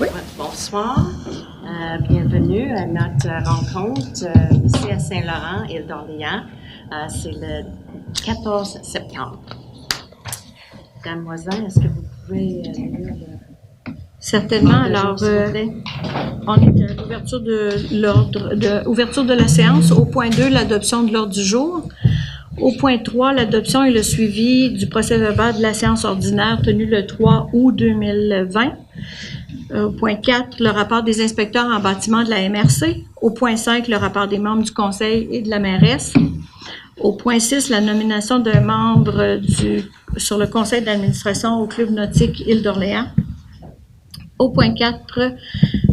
Oui. Bonsoir. Bienvenue à notre rencontre ici à Saint-Laurent, Île d'Orléans. C'est le 14 septembre. Madame Moisin, est-ce que vous pouvez lire le... Certainement. Alors, on est à l'ouverture ouverture de la séance. Au point 2, l'adoption de l'ordre du jour. Au point 3, l'adoption et le suivi du procès-verbal de la séance ordinaire tenue le 3 août 2020. Au point 4, le rapport des inspecteurs en bâtiment de la MRC. Au point 5, le rapport des membres du conseil et de la mairesse. Au point 6, la nomination d'un membre sur le conseil d'administration au Club nautique Île d'Orléans. Au point 4,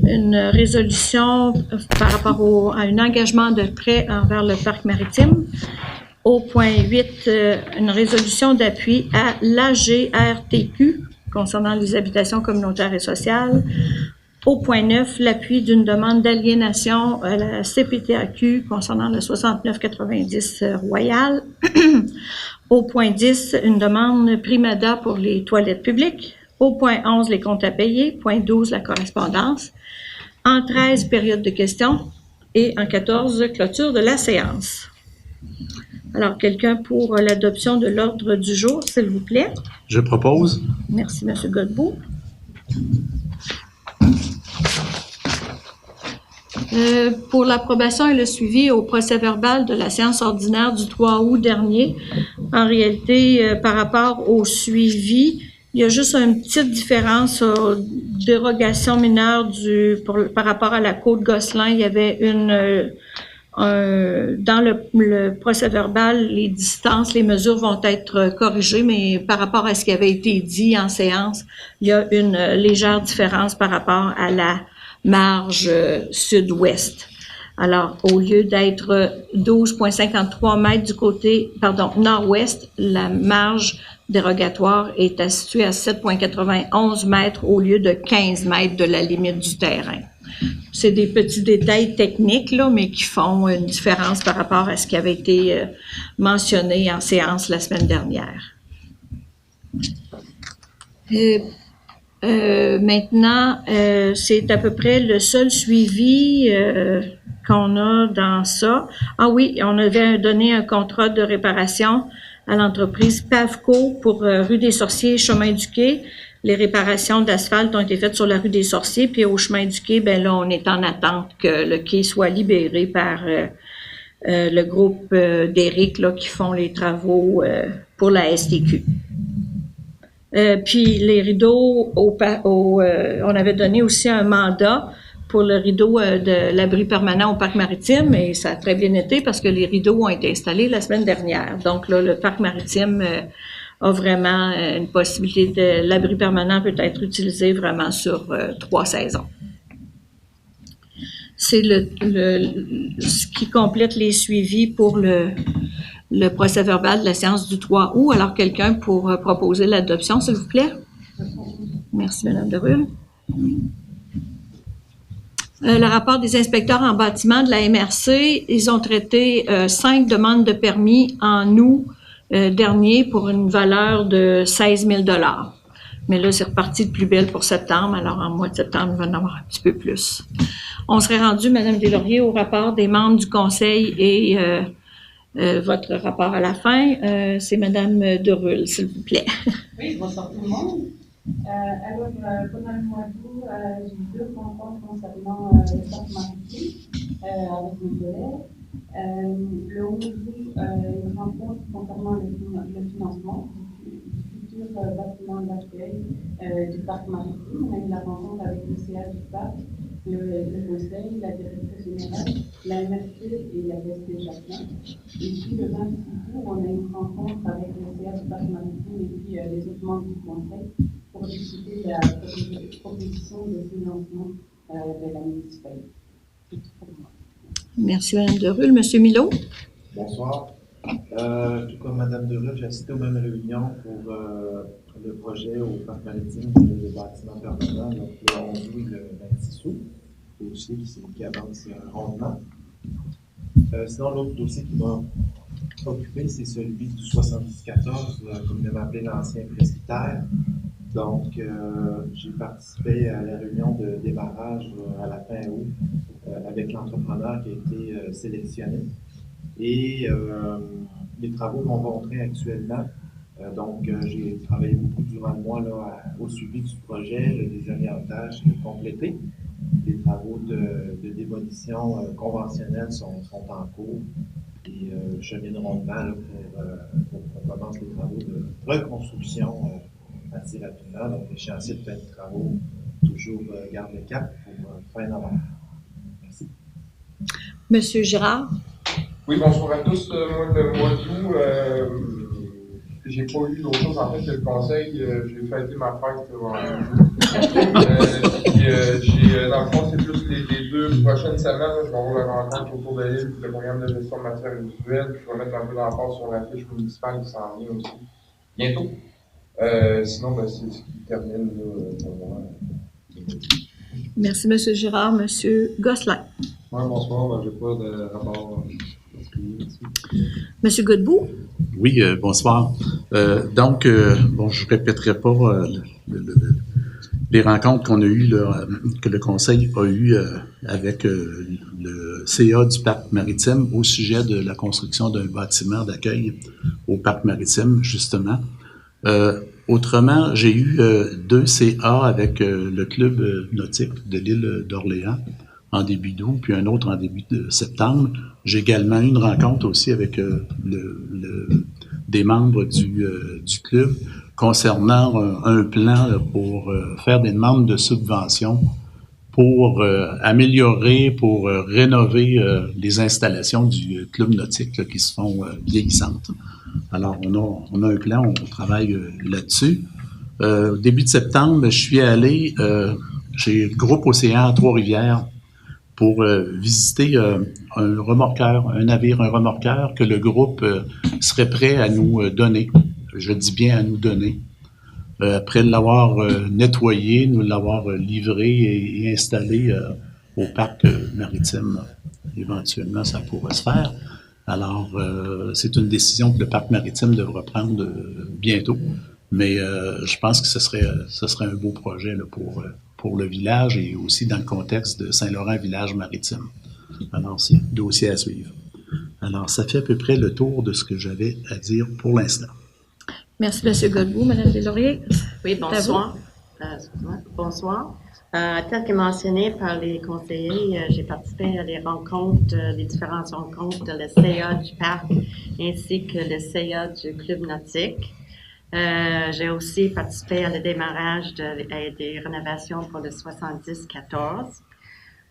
une résolution par rapport à un engagement de prêt envers le parc maritime. Au point 8, une résolution d'appui à l'AGRTQ concernant les habitations communautaires et sociales. Au point 9, l'appui d'une demande d'aliénation à la CPTAQ concernant le 6990 Royal. Au point 10, une demande Primada pour les toilettes publiques. Au point 11, les comptes à payer. Point 12, la correspondance. En 13, période de questions. Et en 14, clôture de la séance. Alors, quelqu'un pour l'adoption de l'ordre du jour, s'il vous plaît. Je propose. Merci, M. Godbout. Pour l'approbation et le suivi au procès-verbal de la séance ordinaire du 3 août dernier, en réalité, par rapport au suivi, il y a juste une petite différence aux dérogations mineures par rapport à la Côte-Gosselin. Il y avait dans le procès-verbal, les distances, les mesures vont être corrigées, mais par rapport à ce qui avait été dit en séance, il y a une légère différence par rapport à la marge sud-ouest. Alors, au lieu d'être 12,53 mètres du côté, nord-ouest, la marge dérogatoire est située à 7,91 mètres au lieu de 15 mètres de la limite du terrain. C'est des petits détails techniques, là, mais qui font une différence par rapport à ce qui avait été mentionné en séance la semaine dernière. Maintenant, c'est à peu près le seul suivi qu'on a dans ça. Ah oui, on avait donné un contrat de réparation à l'entreprise Pavco pour rue des Sorciers, chemin du Quai. Les réparations d'asphalte ont été faites sur la rue des Sorciers, puis au chemin du Quai, ben là, on est en attente que le quai soit libéré par le groupe d'Éric là qui font les travaux pour la STQ. Puis les rideaux, on avait donné aussi un mandat pour le rideau de l'abri permanent au parc maritime et ça a très bien été parce que les rideaux ont été installés la semaine dernière. Donc là, le parc maritime a vraiment une possibilité de l'abri permanent peut être utilisé vraiment sur 3 saisons. C'est ce qui complète les suivis pour le procès-verbal de la séance du 3 août. Alors, quelqu'un pour proposer l'adoption, s'il vous plaît? Merci, Mme Derul. Le rapport des inspecteurs en bâtiment de la MRC, ils ont traité 5 demandes de permis en août dernier pour une valeur de 16 000 $. Mais là, c'est reparti de plus belle pour septembre. Alors, en mois de septembre, il va en avoir un petit peu plus. On serait rendu, Mme Deslauriers, au rapport des membres du conseil et votre rapport à la fin. C'est Mme Derul, s'il vous plaît. Oui, bonsoir tout le monde. Alors, pendant le mois d'août, j'ai eu 2 rencontres concernant le parc maritime avec mes collègues. Le 11 août, une rencontre concernant le financement du futur bâtiment d'accueil du parc maritime. On a eu la rencontre avec le CA du parc, le conseil, la directrice générale, la MRC et la DST Jacquemin. Et puis le 26 août, on a eu une rencontre avec le CA du parc maritime et puis les autres membres du conseil pour discuter de la proposition de financement de la municipalité. Merci, Mme Derul. Monsieur Milot? Bonsoir. Tout comme Mme Derul, j'ai assisté aux mêmes réunions pour le projet au parc maritime le bâtiment permanent, donc le 11 août et le 26 août. Dossier qui avance rondement. Sinon, l'autre dossier qui m'a occupé, c'est celui du 7014, communément appelé l'ancien presbytère. Donc, j'ai participé à la réunion de démarrage à la fin août avec l'entrepreneur qui a été sélectionné. Et les travaux vont bon train actuellement. Donc, j'ai travaillé beaucoup durant le mois là, au suivi du projet, le désorientage complété. Les travaux de démolition conventionnels sont en cours et chemineront devant là, pour qu'on commence les travaux de reconstruction assez rapidement. Donc, l'échéancier de fin de travaux toujours garde le cap pour fin novembre. Merci. Monsieur Girard? Oui, bonsoir à tous. Moi, le mois d'août, j'ai pas eu d'autre chose en fait que le conseil. J'ai fêté ma fête dans le fond, c'est plus les 2 prochaines semaines. Là, je vais avoir la rencontre autour de l'île, le programme de gestion de matière visuelle. Puis je vais mettre un peu d'emphase sur la fiche municipale qui s'en vient aussi bientôt. Sinon, ben, c'est ce qui termine là, pour moi. Merci, M. Girard. M. Gosselin. Oui, bonsoir. Je n'ai pas de rapport particulier M. Godbout. Oui, bonsoir. Donc, je ne répéterai pas les rencontres qu'on a eues, là, que le Conseil a eues avec le CA du Parc maritime au sujet de la construction d'un bâtiment d'accueil au Parc maritime, justement. Autrement, j'ai eu 2 CA avec le club nautique de l'île d'Orléans en début d'août, puis un autre en début de septembre. J'ai également eu une rencontre aussi avec des membres du club concernant un plan là, pour faire des demandes de subventions pour améliorer, pour rénover les installations du club nautique là, qui se font vieillissantes. Alors, on a un plan, on travaille là-dessus. Début de septembre, je suis allé chez le groupe Océan à Trois-Rivières pour visiter un remorqueur, un navire, un remorqueur que le groupe serait prêt à nous donner. Je dis bien à nous donner. Après l'avoir nettoyé, nous l'avoir livré et installé au parc maritime. Éventuellement, ça pourrait se faire. Alors, c'est une décision que le parc maritime devra prendre bientôt. Mais je pense que ce serait un beau projet là, pour le village et aussi dans le contexte de Saint-Laurent, village maritime. Alors, c'est un dossier à suivre. Alors, ça fait à peu près le tour de ce que j'avais à dire pour l'instant. Merci, M. Godbout. Mme Deslauriers? Oui, bonsoir. Bonsoir. Tel que mentionné par les conseillers, j'ai participé à les différentes rencontres de le CA du Parc ainsi que le CA du Club nautique. J'ai aussi participé à le démarrage des rénovations pour le 70-14.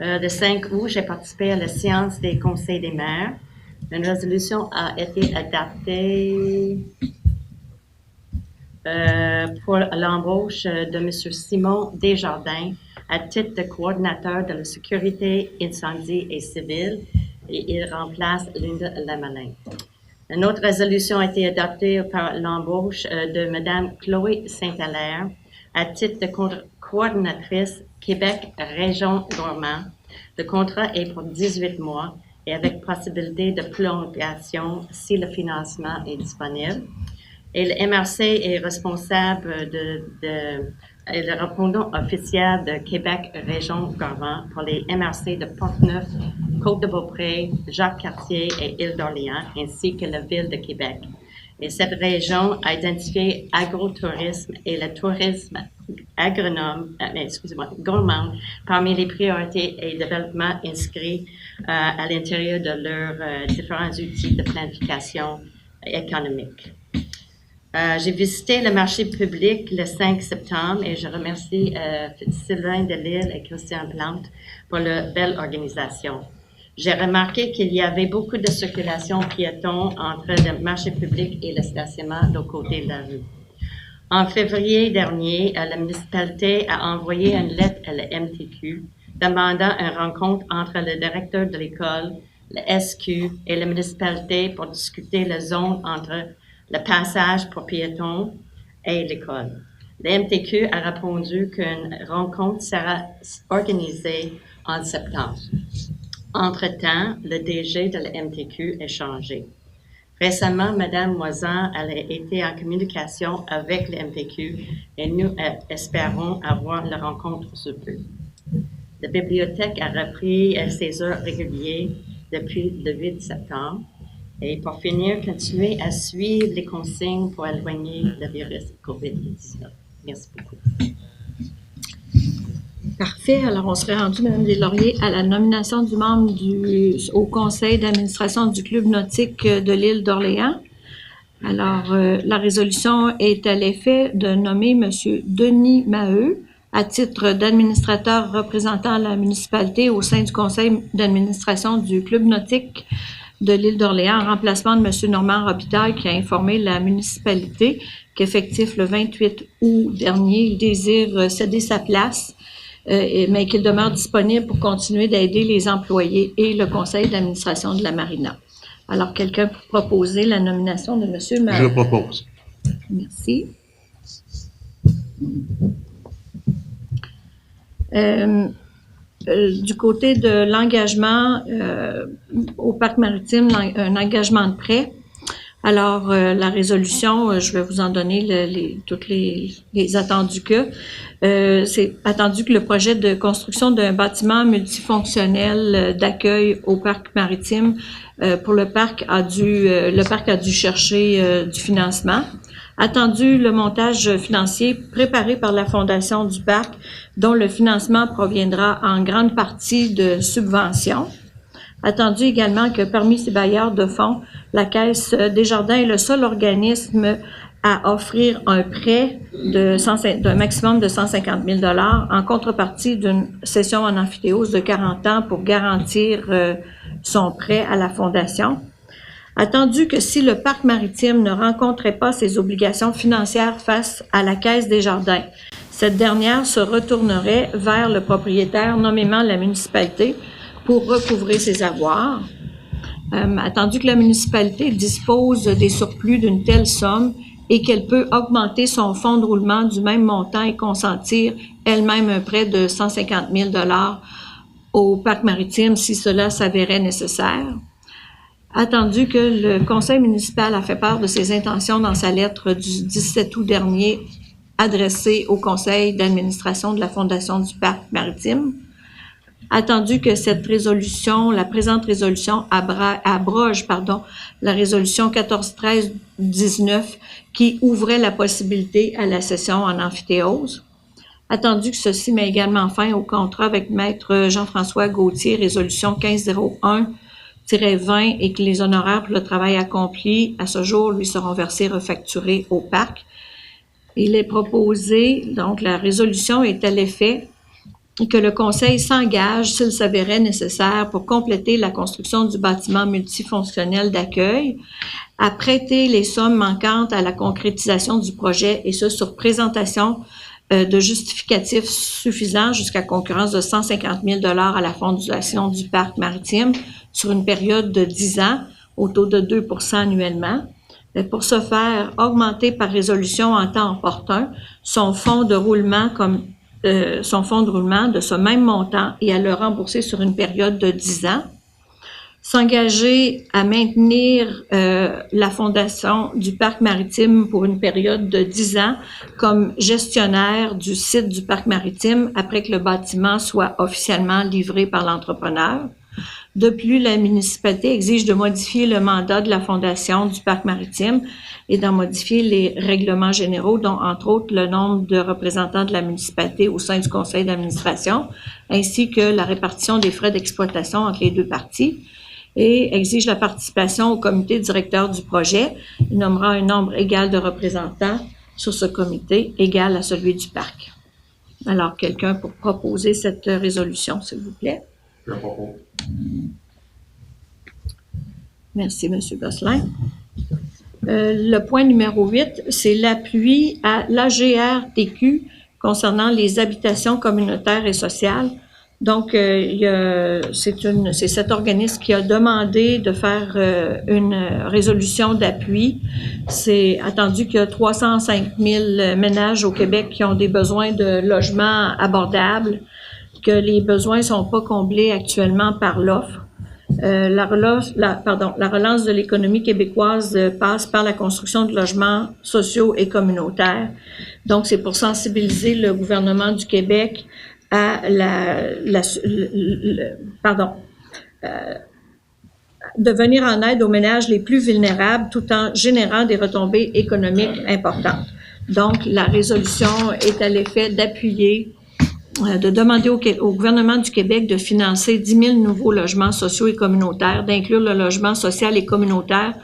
Le 5 août, j'ai participé à la séance des conseils des maires. Une résolution a été adaptée pour l'embauche de M. Simon Desjardins à titre de coordinateur de la sécurité, incendie et civile, et il remplace Linda Lamalin. Une autre résolution a été adoptée par l'embauche de Mme Chloé Saint-Hilaire à titre de coordinatrice Québec Région Gourmand. Le contrat est pour 18 mois et avec possibilité de prolongation si le financement est disponible. Et le MRC est responsable et le répondant officiel de Québec Région Gourmand pour les MRC de Portneuf, Côte-de-Beaupré, Jacques-Cartier et Île-d'Orléans, ainsi que la Ville de Québec. Et cette région a identifié agrotourisme et le tourisme gourmand parmi les priorités et développements inscrits à l'intérieur de leurs différents outils de planification économique. J'ai visité le marché public le 5 septembre et je remercie Sylvain Delisle et Christian Plante pour leur belle organisation. J'ai remarqué qu'il y avait beaucoup de circulation piéton entre le marché public et le stationnement de l'autre côté de la rue. En février dernier, la municipalité a envoyé une lettre à la MTQ demandant une rencontre entre le directeur de l'école, le SQ et la municipalité pour discuter la zone entre le passage pour piétons et l'école. Le MTQ a répondu qu'une rencontre sera organisée en septembre. Entre-temps, le DG de la MTQ est changé. Récemment, Mme Moisan a été en communication avec le MTQ et nous espérons avoir la rencontre sous peu. La bibliothèque a repris ses heures régulières depuis le 8 septembre. Et pour finir, continuez à suivre les consignes pour éloigner le virus COVID-19. Merci beaucoup. Parfait. Alors, on serait rendu, Mme Deslauriers, à la nomination du membre au conseil d'administration du Club nautique de l'île d'Orléans. Alors, la résolution est à l'effet de nommer M. Denis Maheu à titre d'administrateur représentant la municipalité au sein du conseil d'administration du Club nautique de l'île d'Orléans en remplacement de M. Normand Robitaille qui a informé la municipalité qu'effectif le 28 août dernier, il désire céder sa place, mais qu'il demeure disponible pour continuer d'aider les employés et le conseil d'administration de la marina. Alors, quelqu'un pour proposer la nomination de M. Maheu? Je propose. Merci. Du côté de l'engagement au parc maritime, un engagement de prêt. Alors, la résolution, je vais vous en donner toutes les attendus que. C'est attendu que le projet de construction d'un bâtiment multifonctionnel d'accueil au parc maritime pour le parc a dû chercher du financement. Attendu le montage financier préparé par la Fondation du parc, dont le financement proviendra en grande partie de subventions. Attendu également que parmi ces bailleurs de fonds, la Caisse Desjardins est le seul organisme à offrir un prêt d'un maximum de 150 000 $ en contrepartie d'une cession en amphithéose de 40 ans pour garantir son prêt à la Fondation. Attendu que si le parc maritime ne rencontrait pas ses obligations financières face à la Caisse Desjardins, cette dernière se retournerait vers le propriétaire, nommément la municipalité, pour recouvrer ses avoirs. Attendu que la municipalité dispose des surplus d'une telle somme et qu'elle peut augmenter son fonds de roulement du même montant et consentir elle-même un prêt de 150 000 $ au parc maritime si cela s'avérait nécessaire. Attendu que le conseil municipal a fait part de ses intentions dans sa lettre du 17 août dernier adressée au conseil d'administration de la Fondation du parc maritime. Attendu que la présente résolution abroge la résolution 14-13-19 qui ouvrait la possibilité à la cession en amphithéose. Attendu que ceci met également fin au contrat avec Maître Jean-François Gauthier, résolution 1501-20 et que les honoraires pour le travail accompli à ce jour lui seront versés refacturés au parc. Il est proposé, donc la résolution est à l'effet que le Conseil s'engage, s'il s'avérait nécessaire, pour compléter la construction du bâtiment multifonctionnel d'accueil, à prêter les sommes manquantes à la concrétisation du projet, et ce, sur présentation de justificatifs suffisants jusqu'à concurrence de 150 000 $ à la Fondation du parc maritime sur une période de 10 ans, au taux de 2 % annuellement. Pour ce faire, augmenter par résolution en temps opportun son fonds de roulement de ce même montant et à le rembourser sur une période de 10 ans. S'engager à maintenir la Fondation du parc maritime pour une période de 10 ans comme gestionnaire du site du parc maritime après que le bâtiment soit officiellement livré par l'entrepreneur. De plus, la municipalité exige de modifier le mandat de la Fondation du parc maritime et d'en modifier les règlements généraux, dont entre autres le nombre de représentants de la municipalité au sein du conseil d'administration, ainsi que la répartition des frais d'exploitation entre les deux parties, et exige la participation au comité directeur du projet. Il nommera un nombre égal de représentants sur ce comité, égal à celui du parc. Alors, quelqu'un pour proposer cette résolution, s'il vous plaît? Je propose. Merci, M. Gosselin. Le point numéro 8, c'est l'appui à l'AGRTQ concernant les habitations communautaires et sociales. Donc, c'est cet organisme qui a demandé de faire une résolution d'appui. C'est attendu qu'il y a 305 000 ménages au Québec qui ont des besoins de logements abordables, que les besoins ne sont pas comblés actuellement par l'offre. La relance de l'économie québécoise passe par la construction de logements sociaux et communautaires. Donc, c'est pour sensibiliser le gouvernement du Québec à de venir en aide aux ménages les plus vulnérables tout en générant des retombées économiques importantes. Donc, la résolution est à l'effet d'appuyer, de demander au gouvernement du Québec de financer 10 000 nouveaux logements sociaux et communautaires, d'inclure le logement social et communautaire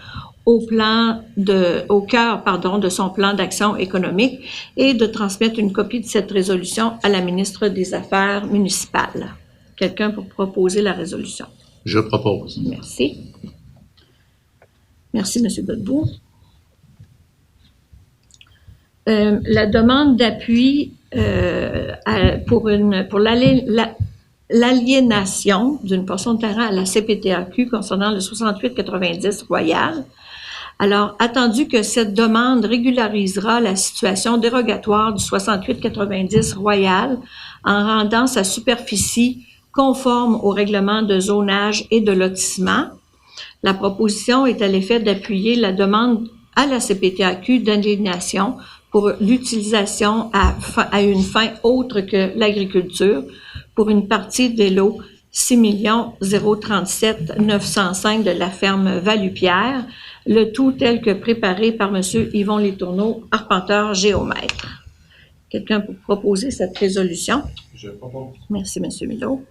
au cœur de son plan d'action économique et de transmettre une copie de cette résolution à la ministre des Affaires municipales. Quelqu'un pour proposer la résolution? Je propose. Merci. Merci, M. Godbout. La demande d'appui pour l'aliénation d'une portion de terrain à la CPTAQ concernant le 6890 Royal. Alors, attendu que cette demande régularisera la situation dérogatoire du 6890 Royal en rendant sa superficie conforme au règlement de zonage et de lotissement, la proposition est à l'effet d'appuyer la demande à la CPTAQ d'aliénation pour l'utilisation à une fin autre que l'agriculture pour une partie des lots 6 037 905 de la ferme Valupierre, le tout tel que préparé par M. Yvon Letourneau, arpenteur géomètre. Quelqu'un pour proposer cette résolution? Je propose. Merci, M. Milot.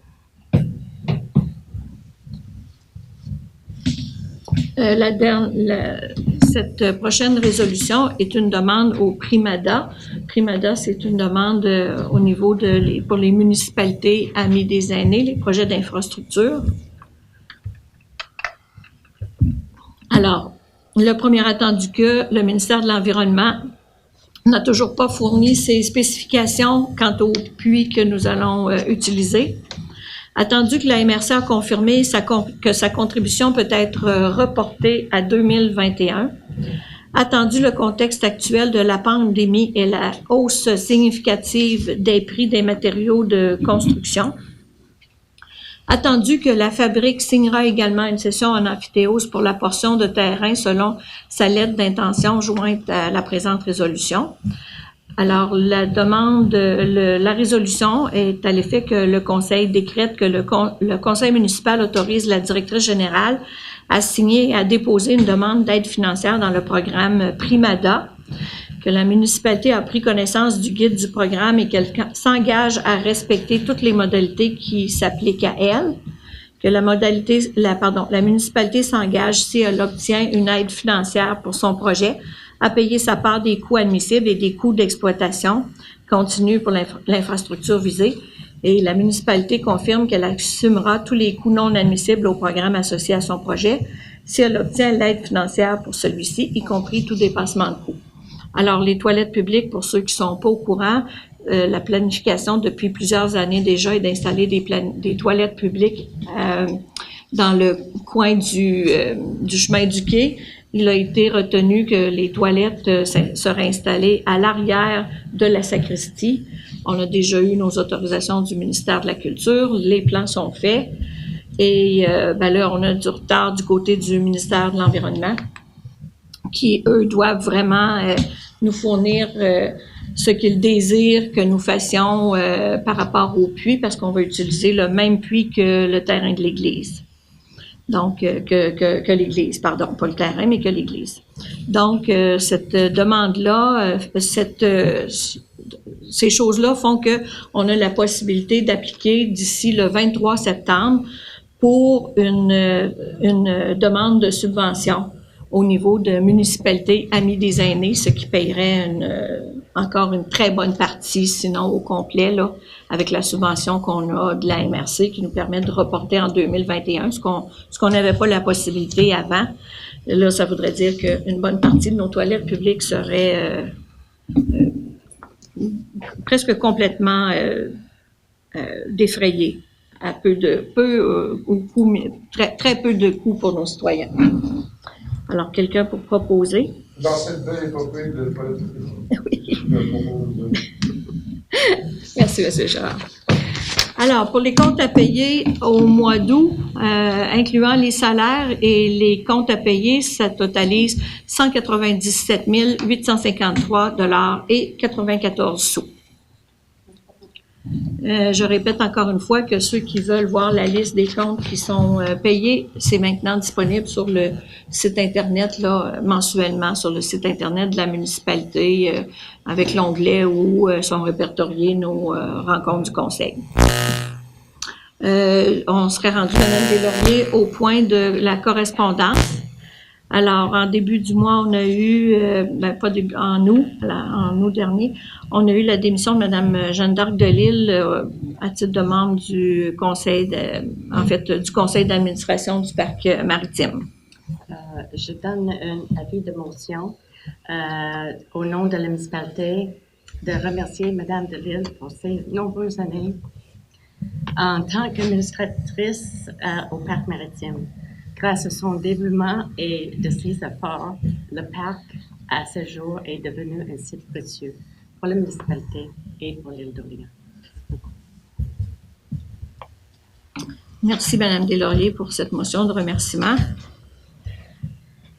Cette prochaine résolution est une demande au Primada. Primada, c'est une demande au niveau pour les municipalités amies des aînés, les projets d'infrastructure. Alors, le premier attendu que le ministère de l'Environnement n'a toujours pas fourni ses spécifications quant au puits que nous allons utiliser. Attendu que la MRC a confirmé que sa contribution peut être reportée à 2021. Attendu le contexte actuel de la pandémie et la hausse significative des prix des matériaux de construction. Attendu que la fabrique signera également une cession en amphithéose pour la portion de terrain selon sa lettre d'intention jointe à la présente résolution. Alors, la résolution est à l'effet que le Conseil décrète que le Conseil municipal autorise la directrice générale à signer et à déposer une demande d'aide financière dans le programme Primada, que la municipalité a pris connaissance du guide du programme et qu'elle s'engage à respecter toutes les modalités qui s'appliquent à elle, que la municipalité s'engage, si elle obtient une aide financière pour son projet, à payer sa part des coûts admissibles et des coûts d'exploitation continue pour l'infrastructure visée. Et la municipalité confirme qu'elle assumera tous les coûts non admissibles au programme associé à son projet si elle obtient l'aide financière pour celui-ci, y compris tout dépassement de coûts. Alors, les toilettes publiques, pour ceux qui sont pas au courant, la planification depuis plusieurs années déjà est d'installer des toilettes publiques dans le coin du chemin du quai. Il a été retenu que les toilettes seraient installées à l'arrière de la sacristie. On a déjà eu nos autorisations du ministère de la Culture. Les plans sont faits. Et là, on a du retard du côté du ministère de l'Environnement qui, eux, doivent vraiment nous fournir ce qu'ils désirent que nous fassions par rapport au puits, parce qu'on va utiliser le même puits que le terrain de l'église. Donc, que l'église, pardon, pas le terrain, mais que l'église. Donc, cette demande-là, ces choses-là font que on a la possibilité d'appliquer d'ici le 23 septembre pour une demande de subvention au niveau de municipalités amies des aînés, ce qui paierait encore une très bonne partie, sinon au complet, là, avec la subvention qu'on a de la MRC qui nous permet de reporter en 2021, ce qu'on n'avait pas la possibilité avant. Là, ça voudrait dire qu'une bonne partie de nos toilettes publiques serait presque complètement défrayées à très peu de coûts pour nos citoyens. Alors, quelqu'un pour proposer? Dans cette belle épopée de politique. Oui. Je propose. Merci, M. Gérard. Alors, pour les comptes à payer au mois d'août, incluant les salaires et les comptes à payer, ça totalise 197 853 $ et 94 sous. Je répète encore une fois que ceux qui veulent voir la liste des comptes qui sont payés, c'est maintenant disponible sur le site Internet, là, mensuellement, sur le site Internet de la municipalité, avec l'onglet où sont répertoriés nos rencontres du conseil. On serait rendu, Mme Deslauriers, au point de la correspondance. Alors, en début du mois, on a eu, en août dernier, on a eu la démission de Mme Jeanne d'Arc de Lille à titre de membre du conseil, du conseil d'administration du parc maritime. Je donne un avis de motion au nom de la municipalité de remercier Mme de Lille pour ses nombreuses années en tant qu'administratrice au parc maritime. Grâce à son dévouement et de ses efforts, le parc, à ce jour, est devenu un site précieux pour la municipalité et pour l'île d'Orléans. Merci, Mme Deslauriers, pour cette motion de remerciement.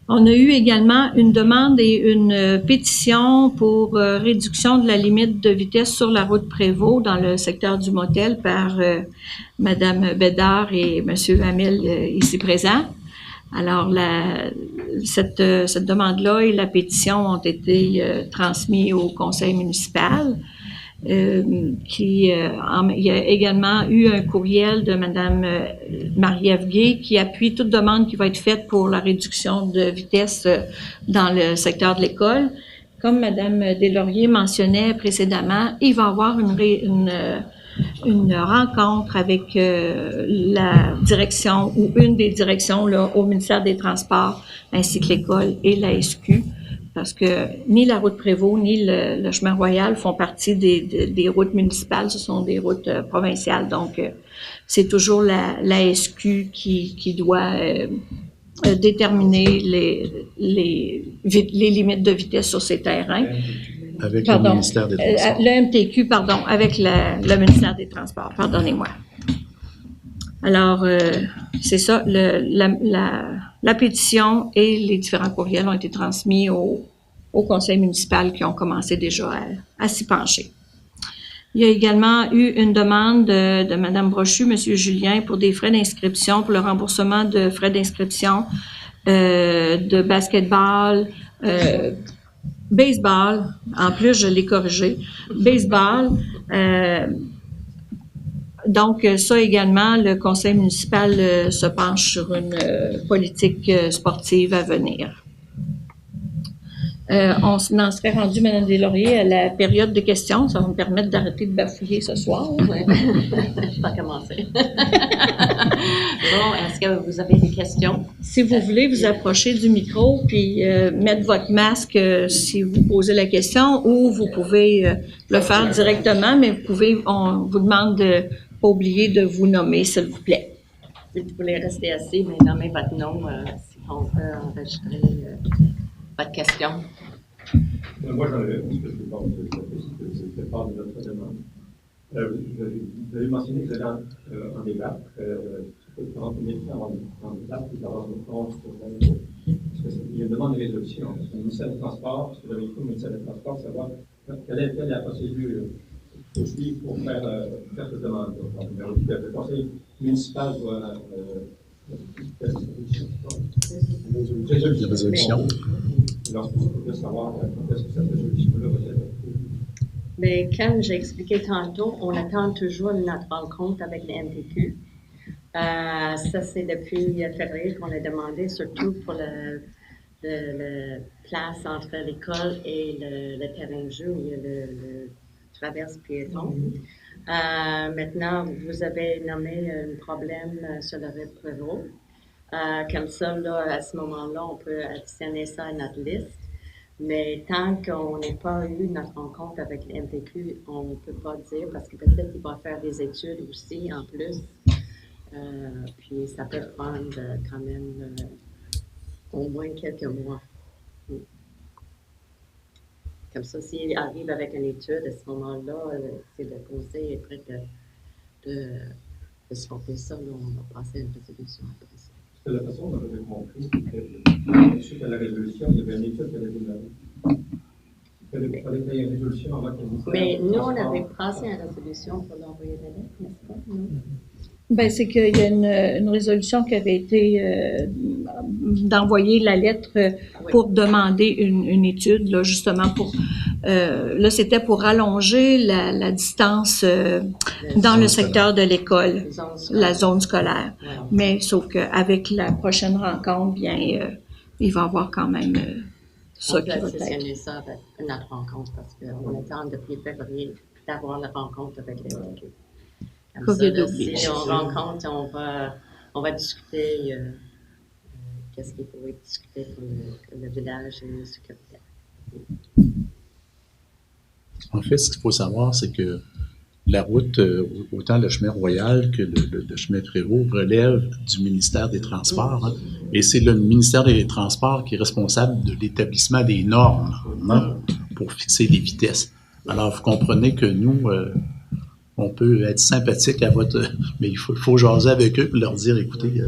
On a eu également une demande et une pétition pour réduction de la limite de vitesse sur la route Prévost dans le secteur du motel par Mme Bédard et M. Hamel ici présents. Alors, cette demande-là et la pétition ont été transmis au conseil municipal. Il y a également eu un courriel de Mme Marie-Ève Gay qui appuie toute demande qui va être faite pour la réduction de vitesse dans le secteur de l'école. Comme Mme Deslauriers mentionnait précédemment, il va y avoir une rencontre avec la direction ou une des directions là, au ministère des Transports ainsi que l'école et la SQ. Parce que ni la route Prévost ni le chemin royal font partie des routes municipales, ce sont des routes provinciales. Donc, c'est toujours la SQ qui doit déterminer les limites de vitesse sur ces terrains. Avec le ministère des Transports. Le MTQ, pardon, avec le ministère des Transports, pardonnez-moi. Alors, c'est ça, la pétition et les différents courriels ont été transmis au conseil municipal qui ont commencé déjà à s'y pencher. Il y a également eu une demande de Mme Brochu, M. Julien, pour des frais d'inscription, pour le remboursement de frais d'inscription de basketball, baseball, en plus je l'ai corrigé, baseball. Donc, ça également, le conseil municipal se penche sur une politique sportive à venir. On en serait rendu, Mme Deslauriers, à la période de questions. Ça va me permettre d'arrêter de bafouiller ce soir. Ouais. Je vais commencer. Bon, est-ce que vous avez des questions? Si vous voulez vous approcher du micro puis mettre votre masque si vous posez la question, ou vous pouvez le faire directement, mais on vous demande de pas oublier de vous nommer, s'il vous plaît. Si vous voulez rester assis, mais nommez votre nom, si on peut enregistrer votre question. Moi, j'en avais, parce que je pense que c'était part de notre demande. Vous avez mentionné que vous êtes en débat, 30 minutes en débat, puis d'avoir une réponse pour il y a une demande de résolution. Le ministère des Transports, sur le véhicule, le ministère des Transports, savoir quelle est la procédure pour suivre pour faire cette demande. Le conseil municipal doit faire une résolution. Alors, je veux savoir quand est-ce que cette résolution-là va être approuvée. Mais comme j'ai expliqué tantôt, on attend toujours notre rencontre avec le MTQ. Ça, c'est depuis février qu'on l'a demandé, surtout pour le place entre l'école et le terrain de jeu où il y a le traverse piéton. Maintenant, vous avez nommé un problème sur le rue Prévost. Comme ça, là, à ce moment-là, on peut additionner ça à notre liste. Mais tant qu'on n'a pas eu notre rencontre avec le MTQ, on ne peut pas dire, parce que peut-être qu'il va faire des études aussi en plus. Puis ça peut prendre quand même au moins quelques mois. Comme ça, s'il arrive avec une étude, à ce moment-là, si le conseil est prêt de sortir ça, là, on va passer à une résolution après ça. De la façon dont j'avais compris, suite à la résolution, il y avait une étude qui avait été menée. Il fallait qu'il y ait une résolution avant qu'il y ait une Mais nous, on avait passé une résolution pour l'envoyer la lettre, n'est-ce pas? Non? Ben, c'est qu'il y a une résolution qui avait été d'envoyer la lettre pour demander une étude, là, justement pour là, c'était pour allonger la distance dans le secteur de l'école, la zone scolaire. Ouais. Mais sauf qu'avec la prochaine rencontre, bien, il va y avoir quand même ça On qui peut va être. assaisonner ça avec notre rencontre parce qu'on attend depuis février d'avoir la rencontre avec les MTQ. Comme ça, COVID là, oblige. si on rencontre, on va discuter qu'est-ce qu'il pourrait discuter pour le village et la sécurité. En fait, ce qu'il faut savoir, c'est que la route, autant le chemin Royal que le chemin Prévost, relève du ministère des Transports. Hein, et c'est le ministère des Transports qui est responsable de l'établissement des normes, hein, pour fixer les vitesses. Alors, vous comprenez que nous, on peut être sympathique à votre... Mais il faut jaser avec eux et leur dire, écoutez...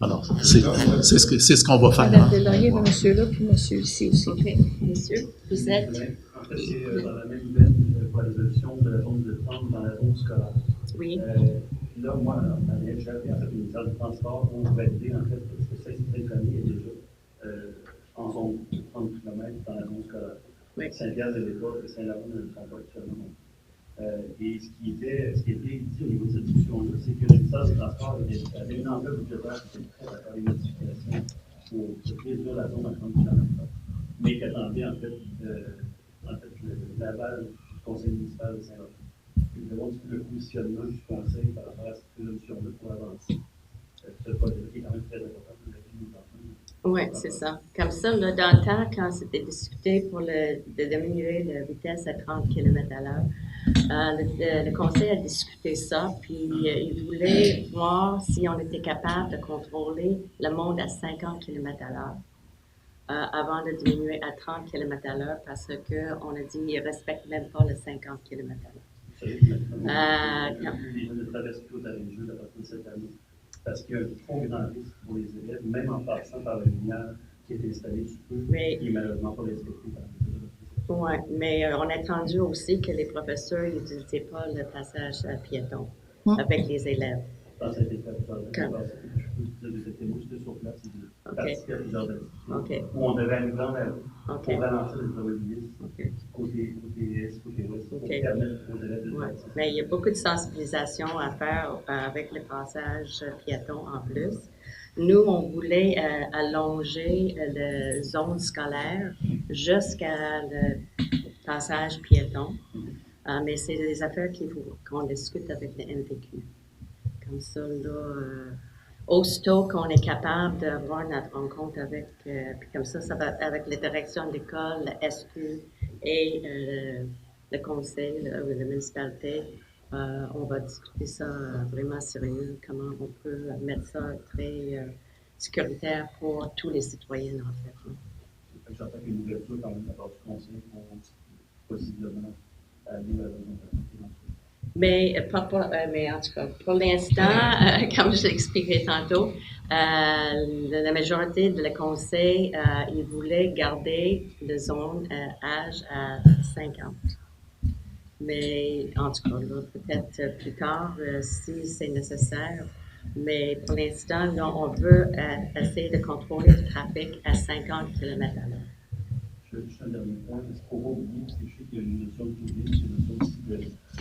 alors, c'est ce qu'on va faire. Madame Delaurier, monsieur là, puis monsieur ici aussi. OK. Monsieur, vous êtes? En fait, c'est dans la même veine pour la résolution de la zone de 30 dans la zone scolaire. Oui. Là, moi, dans les chefs, en fait, le ministère du Transport ont validé, en fait, parce que Saint-Cyprien est déjà en zone de 30 km dans la zone scolaire. Oui. Saint-Pierre-de-l'État et Saint-Laurent ne le sont pas actuellement. Et ce qui était dit au niveau de cette discussion-là, c'est que le ministère du Transport avait une enveloppe budgétaire qui était prête à faire des modifications pour réduire la zone à 30 km, mais qu'attendait en fait l'aval du conseil municipal de Saint-Laurent. Nous devons le positionnement du conseil par rapport à cette résolution-là pour avancer. Ce projet qui est quand même très important pour la vie de nos enfants. Oui, c'est ça. Comme ça, là, dans le temps, quand c'était discuté de diminuer la vitesse à 30 km à l'heure, le conseil a discuté ça, puis il voulait voir si on était capable de contrôler le monde à 50 km à l'heure avant de diminuer à 30 km à l'heure parce qu'on a dit qu'ils ne respectent même pas le 50 km à l'heure. Vous savez que maintenant, les jeunes ne traversent plus à jeu à partir de cette année parce qu'il y a un trop grand risque pour les élèves, même en passant par la lumière qui est installée sous peu, qui n'est malheureusement pas respectée par les élèves. Oui, mais on a entendu aussi que les professeurs n'utilisaient pas le passage piéton avec les élèves. Je pense que ça a été fait plusieurs années. Je peux vous dire, j'étais sur place et j'ai participé à plusieurs activités où on devait aller dans la rue pour ralentir les automobilistes côté est, côté ouest, pour permettre aux élèves de faire ça. Mais il y a beaucoup de sensibilisation à faire avec le passage piéton en plus. Nous, on voulait allonger la zone scolaire jusqu'à le passage piéton, mais c'est des affaires qu'on discute avec le MPQ. Comme ça, là, aussitôt qu'on est capable d'avoir notre rencontre avec, puis comme ça va avec la direction de l'école, le SQ et le conseil, la municipalité, on va discuter ça vraiment sérieux, comment on peut mettre ça très sécuritaire pour tous les citoyens, en fait. J'entends qu'une ouverture quand même de la part du conseil pour possiblement aller vers la zone. Mais en tout cas, pour l'instant, comme je l'ai expliqué tantôt, la majorité de le conseil, ils voulaient garder la zone âge à 50. Mais en tout cas, là, peut-être plus tard, si c'est nécessaire. Mais pour l'instant, là, on veut essayer de contrôler le trafic à 50 km à l'heure. Juste un dernier point, il ne faut pas oublier, parce que je sais qu'il y a une notion de tourisme, il y a une notion aussi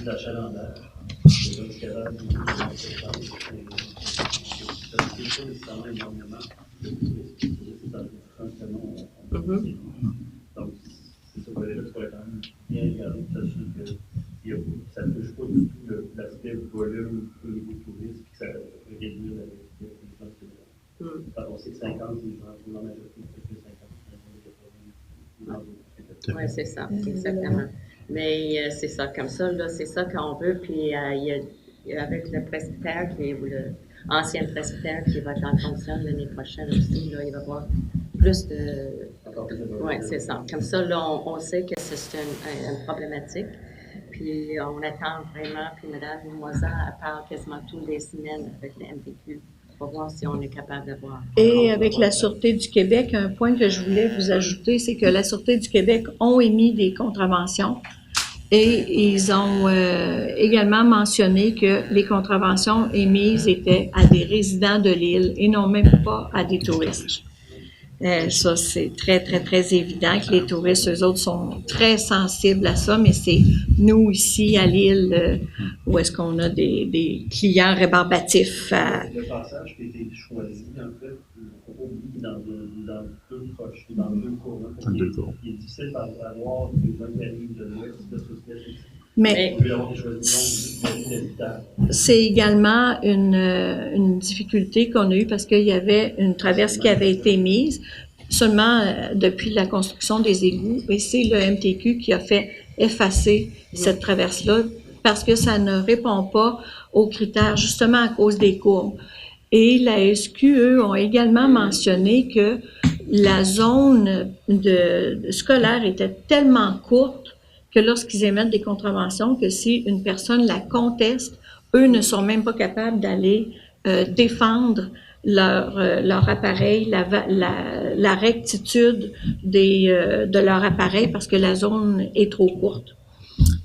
d'achalandage. Il y a un escalade, il y a un septembre, ça ne fait pas nécessairement énormément de tourisme. C'est dans le canon, donc, c'est ça, il faudrait quand même bien regarder, s'assurer que ça ne touche pas du tout l'aspect volume au niveau du tourisme, puis que ça réduit la vitesse des gens. Quand on sait que 50, les gens, pour la majorité, c'est que 50. Oui, c'est ça, exactement. Mais c'est ça, comme ça, là, c'est ça qu'on veut. Puis il y a avec le presbytère, l'ancien presbytère qui va être en fonction l'année prochaine aussi, là, il va y avoir plus de... Oui, c'est ça. Comme ça, là, on sait que c'est une problématique. Puis on attend vraiment, puis Mme Moisan, elle parle quasiment toutes les semaines avec le MPQ On va voir si on est capable d'avoir. Et avec la Sûreté du Québec, un point que je voulais vous ajouter, c'est que la Sûreté du Québec ont émis des contraventions et ils ont également mentionné que les contraventions émises étaient à des résidents de l'île et non même pas à des touristes. Ça, c'est très, très, très évident que les touristes, eux autres, sont très sensibles à ça, mais c'est nous, ici, à l'île, où est-ce qu'on a des clients rébarbatifs. Le passage qui a été choisi, en fait, le propos est dans deux proches, dans deux cours. Dans deux cours. Il est difficile à voir que les gens qui arrivent de l'ouest de Sault-Ste. Mais On peut avoir des choisis inévitables. c'est également une difficulté qu'on a eue parce qu'il y avait une traverse qui avait été mise seulement depuis la construction des égouts et c'est le MTQ qui a fait effacer cette traverse-là parce que ça ne répond pas aux critères justement à cause des courbes. Et la SQ, eux, ont également mentionné que la zone de scolaire était tellement courte que lorsqu'ils émettent des contraventions, que si une personne la conteste, eux ne sont même pas capables d'aller défendre leur appareil, la rectitude de leur appareil parce que la zone est trop courte.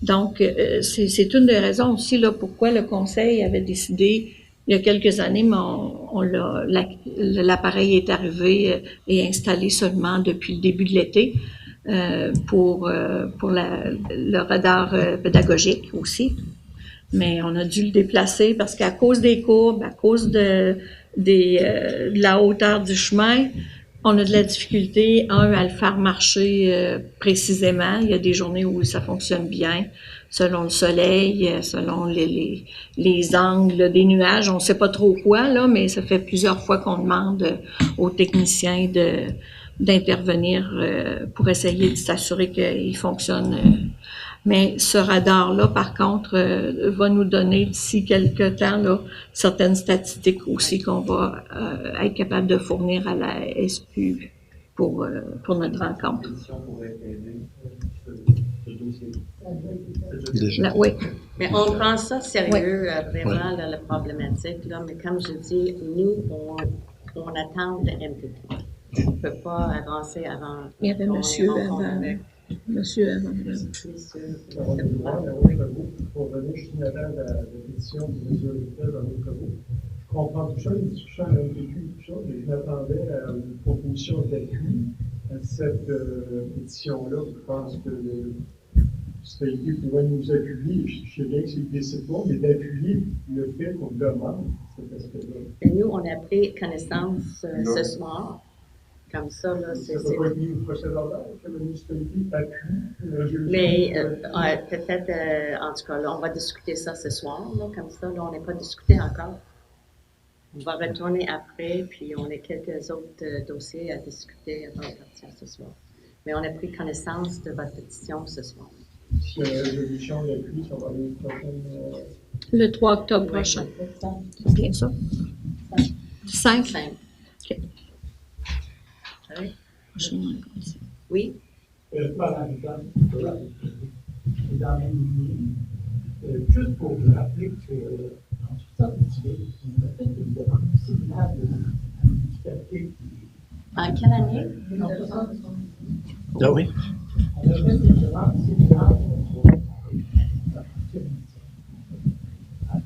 Donc, c'est une des raisons aussi là, pourquoi le Conseil avait décidé il y a quelques années, mais l'appareil est arrivé et installé seulement depuis le début de l'été. Pour le radar pédagogique aussi. Mais on a dû le déplacer parce qu'à cause des courbes, à cause de la hauteur du chemin, on a de la difficulté, à le faire marcher précisément. Il y a des journées où ça fonctionne bien, selon le soleil, selon les angles des nuages. On ne sait pas trop quoi, là, mais ça fait plusieurs fois qu'on demande aux techniciens d'intervenir pour essayer de s'assurer qu'il fonctionne. Mais ce radar-là, par contre, va nous donner d'ici quelques temps là, certaines statistiques aussi qu'on va être capable de fournir à la SQ pour notre rencontre. Déjà. Oui. Mais on prend ça sérieux, vraiment, la problématique, là. Mais comme je dis, nous, on attend le MTQ. On ne peut pas avancer avant. Il y avait monsieur avant. Monsieur avant. Pour venir, je suis signataire de la pétition du mesure dans nos travaux. Je comprends tout ça, les discussions à l'MTQ et tout ça, mais je m'attendais à une proposition d'appui à cette pétition-là. Je pense que c'était qui pourrait nous appuyer. Je sais bien que c'est le décide pas, mais d'appuyer le fait qu'on demande cet aspect-là. Et nous, on a pris connaissance ce soir. Comme ça, là, c'est. Ça peut être mis au procéduraire que la municipalité appuie. Mais peut-être, en tout cas, là, on va discuter ça ce soir, là, comme ça, là, on n'est pas discuté encore. On va retourner après, puis on a quelques autres dossiers à discuter avant de partir ce soir. Mais on a pris connaissance de votre pétition ce soir. Si la résolution d'appui, ça va aller une prochaine. Le 3 octobre prochain. C'est bien ça? 5? 5. OK. Oui? Pas dans le plan, dans la même ligne. Juste pour vous rappeler qu'en tout temps, on a fait une demande similaire de la municipalité. En quelle année? Ah oui? On a fait une demande similaire pour la partie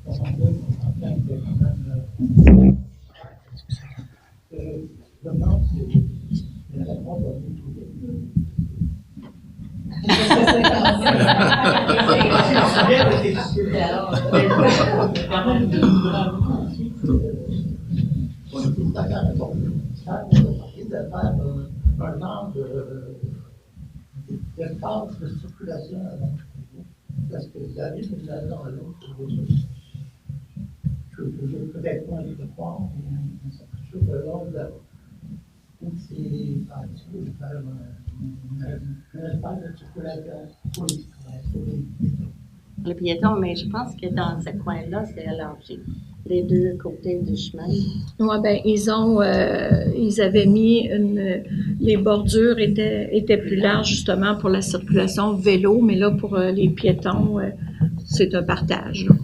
à ce moment-là, on entend que la demande, c'est la réponse va nous trouver. Un an d'espace de circulation parce que la ville de l'un à l'autre, je peut-être pas aller de croire, mais ça peut être le long de la c'est parti de faire un espace de circulation politique. Le piéton, mais je pense que dans ce coin-là, c'est élargi. Les deux côtés du chemin. Oui, ben ils avaient mis les bordures étaient plus larges justement pour la circulation vélo, mais là pour les piétons, c'est un partage. Là.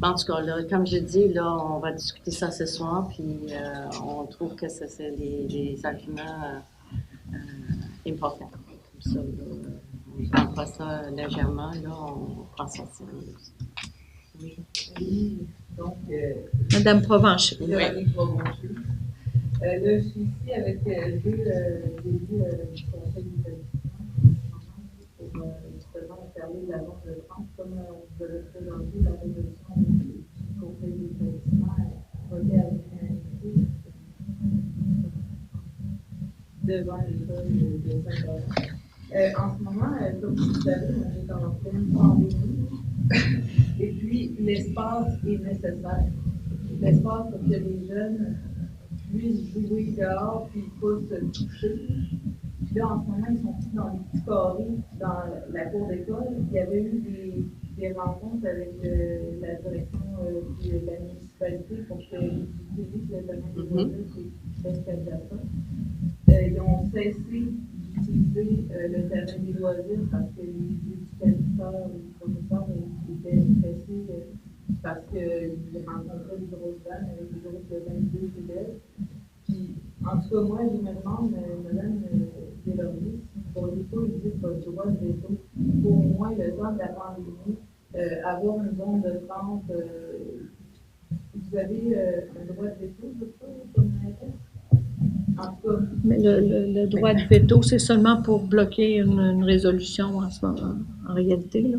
En tout cas, là, comme je dis, là, on va discuter ça ce soir, puis on trouve que c'est des arguments importants. Comme ça, là, on ne prend pas ça légèrement, là, on prend ça sérieux. Oui. Donc, Madame Provencher. Véronique Provencher. Là, je suis ici avec deux élus du conseil d'établissement pour justement parler de la vente de France. Comme vous avez présenté la résolution du conseil d'établissement votée avec l'unanimité devant l'école de Saint-Laurent. En ce moment, comme vous savez, on est en pleine pandémie. Et puis, l'espace est nécessaire. L'espace pour que les jeunes puissent jouer dehors puis pas se toucher. Puis là, en ce moment, ils sont tous dans les petits carrés dans la cour d'école. Il y avait eu des rencontres avec la direction de la municipalité pour qu'ils utilisent le domaine des loisirs chez Escaliata. Ils ont cessé d'utiliser le terrain des loisirs parce que les éducateurs, les professeurs étaient stressés parce qu'ils rencontraient des grosses vannes avec des groupes de 22 élèves. Puis, en tout cas, moi, je me demande, Mme Deslauriers, si vous ne pourriez pas utiliser votre droit de veto pour au moins le temps de la pandémie, avoir une zone de vente. Vous avez un droit de veto, je crois, comme en tout cas. Mais le droit de veto, c'est seulement pour bloquer une résolution en ce moment, en réalité, là.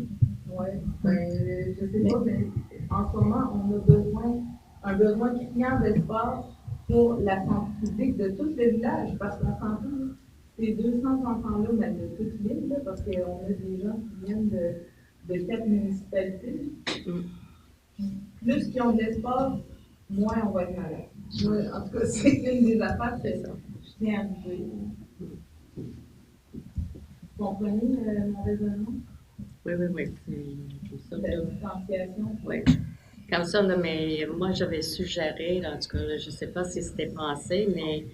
Oui, je ne sais pas, mais en ce moment, on a un besoin criant d'espace pour la santé publique de tout le village, parce qu'on s'entend, ces 200 enfants-là, ben, de toute l'île, parce qu'on a des gens qui viennent de 4 municipalités. Plus qu'ils ont de l'espace, moins on va être malade. Moi, en tout cas, c'est une des affaires que je tiens à vous dire. Vous comprenez mon raisonnement? Oui. C'est comme ça. La distanciation. Oui. Comme ça, là, mais moi, j'avais suggéré, en tout cas, là, je ne sais pas si c'était pensé, mais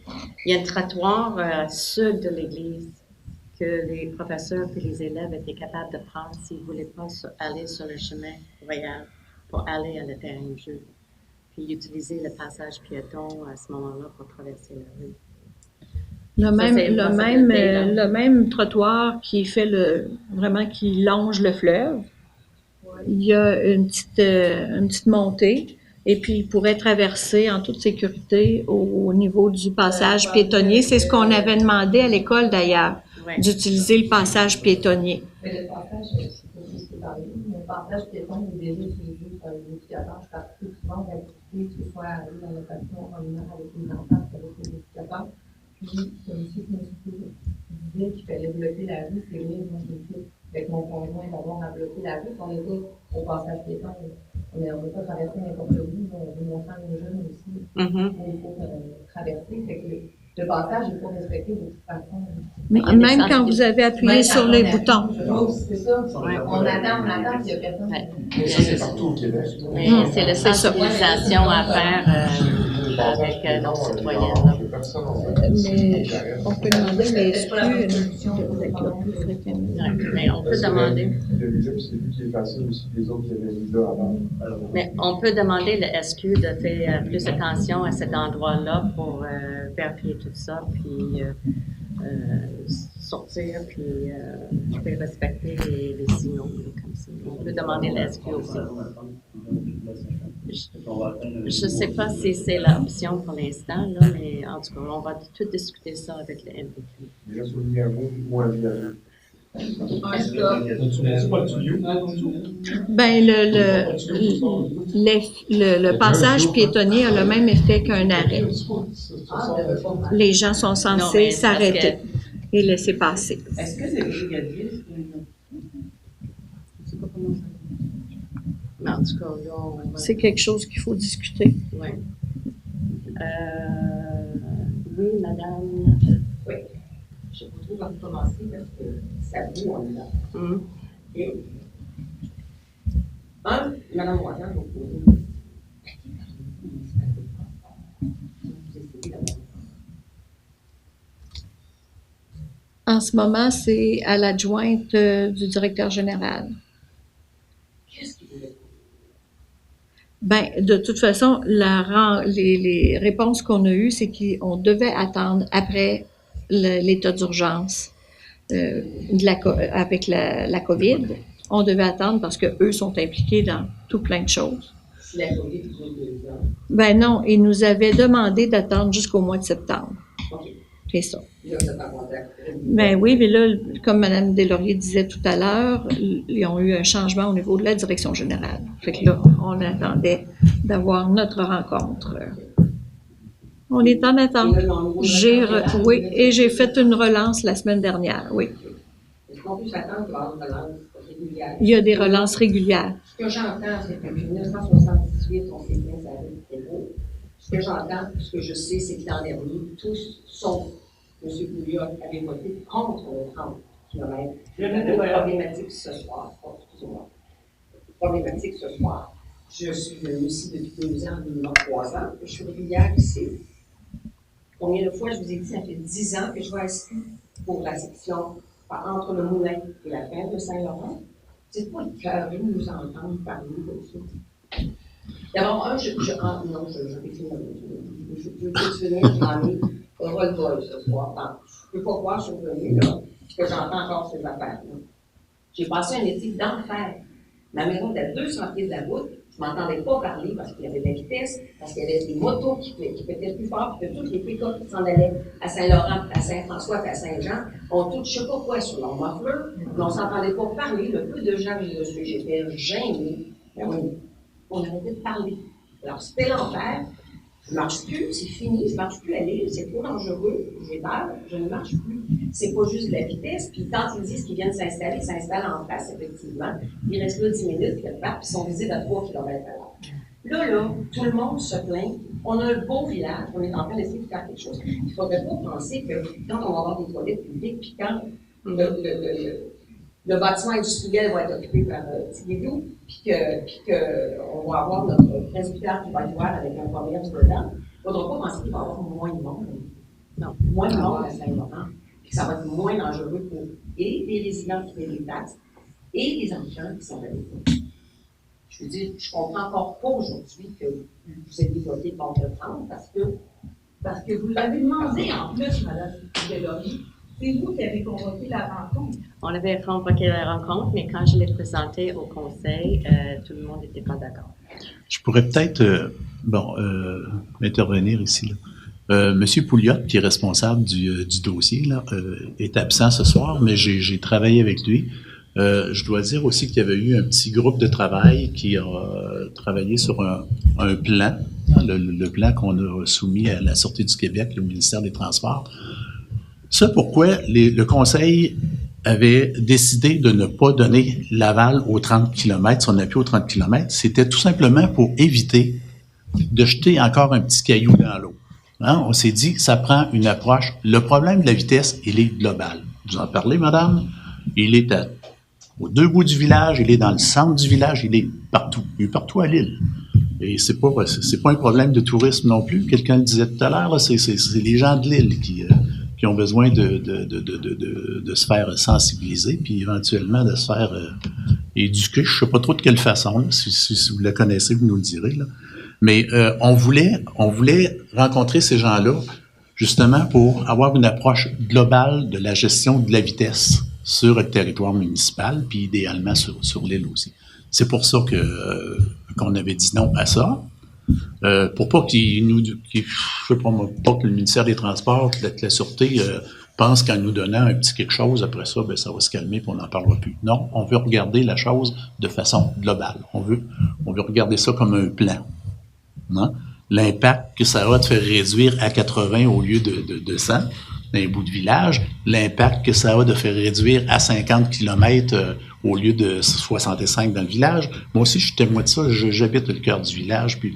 il y a un trottoir sud de l'église que les professeurs et les élèves étaient capables de prendre s'ils ne voulaient pas aller sur le chemin royal pour aller à le terrain de jeu. Puis utiliser le passage piéton à ce moment-là pour traverser la rue. Le même trottoir qui fait vraiment qui longe le fleuve. Il y a une petite montée et puis il pourrait traverser en toute sécurité au niveau du passage piétonnier. C'est ce qu'on avait demandé à l'école d'ailleurs, d'utiliser le passage piétonnier. Mais le passage, c'est pas juste parler, mais le passage piéton est déjà utilisé par les éducateurs. Je participe souvent aux activités, que ce soit aller dans le patio en lien avec les enfants, avec les éducateurs. Puis, comme M. Kinsuke disait qu'il fallait bloquer la rue, c'est vrai, moi j'ai fait avec mon conjoint d'avoir à bloquer la rue. On était au passage piéton, on ne veut pas traverser n'importe où, on veut montrer à nos jeunes aussi où il faut traverser. Fait que le passage n'est pas respecté de toute façon. Mais même quand vous avez appuyé sur les boutons. C'est ça, on attend qu'il y a personne. Mais ça, c'est partout au Québec. Mais c'est le sensibilisation à faire avec nos citoyens. Mais on peut demander les Mais on peut demander. C'est lui qui est facile aussi, les autres qui avaient mis là avant. Mais on peut demander le SQ de faire plus attention à cet endroit-là pour vérifier tout ça, puis sortir, puis respecter les signaux comme ça. On peut demander le SQ aussi. Je ne sais pas si c'est l'option pour l'instant, là, mais en tout cas, on va tout discuter ça avec le MPQ. Il reste au numéro ou un numéro. Ben, le passage piétonnier a le même effet qu'un arrêt. Les gens sont censés s'arrêter et laisser passer. Est-ce que c'est légaliste? Je sais pas comment ça. Mais en tout cas, là, on va... C'est quelque chose qu'il faut discuter. Oui. Oui, madame. Oui. Je vous trouve à commencer parce que ça vaut en dedans. Et Madame Moisin, vous pouvez En ce moment, c'est à l'adjointe du directeur général. Qu'est-ce qu'il voulait? Ben, de toute façon, les réponses qu'on a eues, c'est qu'on devait attendre après l'état d'urgence avec la COVID. On devait attendre parce qu'eux sont impliqués dans tout plein de choses. Si la COVID dure 2 ans. Ben non, ils nous avaient demandé d'attendre jusqu'au mois de septembre. OK. C'est ça. Là, vous êtes en contact. Ben oui, mais là, comme Mme Deslauriers disait tout à l'heure, ils ont eu un changement au niveau de la direction générale. Fait que là, on attendait d'avoir notre rencontre. On est en attente. Oui, et j'ai fait une relance la semaine dernière, oui. Est-ce qu'on peut s'attendre à une relance régulière? Il y a des relances régulières. Ce que j'entends, c'est que 1978, on s'est mis à la. Ce que j'entends, ce que je sais, c'est que l'an dernier, tous, sauf M. Pouliot, avaient voté contre le 30 km. Problématique ce soir. Excusez-moi. Problématique ce soir. Je suis venue ici depuis 2 ans, minimum 3 ans. Je suis régulière ici. Combien de fois je vous ai dit, ça fait 10 ans que je vais à SQ pour la section entre le Moulin et la ferme de Saint-Laurent. C'est pas le cœur de nous entendre parler de ça. D'abord, non, je vais finir. Je vais finir, j'en ai ras-le-bol ce soir. Je ne peux pas croire que je suis venue là, que j'entends encore ces affaires-là. J'ai passé un été d'enfer. Ma maison était à 200 pieds de la route. Je ne m'entendais pas parler parce qu'il y avait de la vitesse, parce qu'il y avait des motos qui pétaient plus fort, puis que tous les pick-up qui s'en allaient à Saint-Laurent, à Saint-François, et à Saint-Jean, ont tous, je ne sais pas quoi, sur leur muffler, mais on ne s'entendait pas parler. Le peu de gens que j'ai reçus, j'étais gênée. Ben oui, on arrêtait de parler. Alors, c'était l'enfer. Je ne marche plus, c'est fini, je ne marche plus à l'île, c'est trop dangereux, j'ai peur, je ne marche plus. C'est pas juste de la vitesse, puis quand ils disent qu'ils viennent s'installer, ils s'installent en face, effectivement. Ils restent là 10 minutes, puis ils repartent, puis ils sont visibles à 3 km/h. Là, tout le monde se plaint. On a un beau village, on est en train d'essayer de faire quelque chose. Il ne faudrait pas penser que quand on va avoir des toilettes publiques, puis quand le bâtiment industriel va être occupé par Tigidou, puis qu'on va avoir notre presbytère qui va être ouvert avec un commerce dedans, il ne faudra pas penser qu'il va y avoir moins de monde. Non, moins de monde à Saint-Laurent, puis que ça va être moins dangereux pour et les résidents qui paient des taxes et les enfants qui sont à l'école. Je veux dire, je ne comprends encore pas aujourd'hui que vous ayez voté contre le 30 parce que vous l'avez demandé en plus, Mme Deslauriers. C'est vous qui avez convoqué la rencontre. On avait convoqué la rencontre, mais quand je l'ai présentée au conseil, tout le monde n'était pas d'accord. Je pourrais peut-être intervenir ici. Monsieur Pouliot, qui est responsable du dossier, là, est absent ce soir, mais j'ai travaillé avec lui. Je dois dire aussi qu'il y avait eu un petit groupe de travail qui a travaillé sur un plan, le plan qu'on a soumis à la Sûreté du Québec, le ministère des Transports. Ça, pourquoi le Conseil avait décidé de ne pas donner l'aval aux 30 km, son appui aux 30 km, c'était tout simplement pour éviter de jeter encore un petit caillou dans l'eau. Hein? On s'est dit que ça prend une approche. Le problème de la vitesse, il est global. Vous en parlez, madame? Il est aux 2 bouts du village, il est dans le centre du village, il est partout. Il est partout à l'île. Et c'est pas un problème de tourisme non plus. Quelqu'un le disait tout à l'heure, là, c'est les gens de l'île qui ont besoin de se faire sensibiliser, puis éventuellement de se faire éduquer. Je ne sais pas trop de quelle façon, là, si vous la connaissez, vous nous le direz. Là. Mais on voulait rencontrer ces gens-là justement pour avoir une approche globale de la gestion de la vitesse sur le territoire municipal, puis idéalement sur l'île aussi. C'est pour ça qu'on avait dit non à ça. Pour pas que le ministère des Transports, que la Sûreté pense qu'en nous donnant un petit quelque chose, après ça, ben, ça va se calmer et on n'en parlera plus. Non, on veut regarder la chose de façon globale. On veut regarder ça comme un plan. Hein? L'impact que ça a de faire réduire à 80 au lieu de 100 dans les bouts de village, l'impact que ça a de faire réduire à 50 km au lieu de 65 dans le village. Moi aussi, je suis témoin de ça. J'habite le cœur du village, puis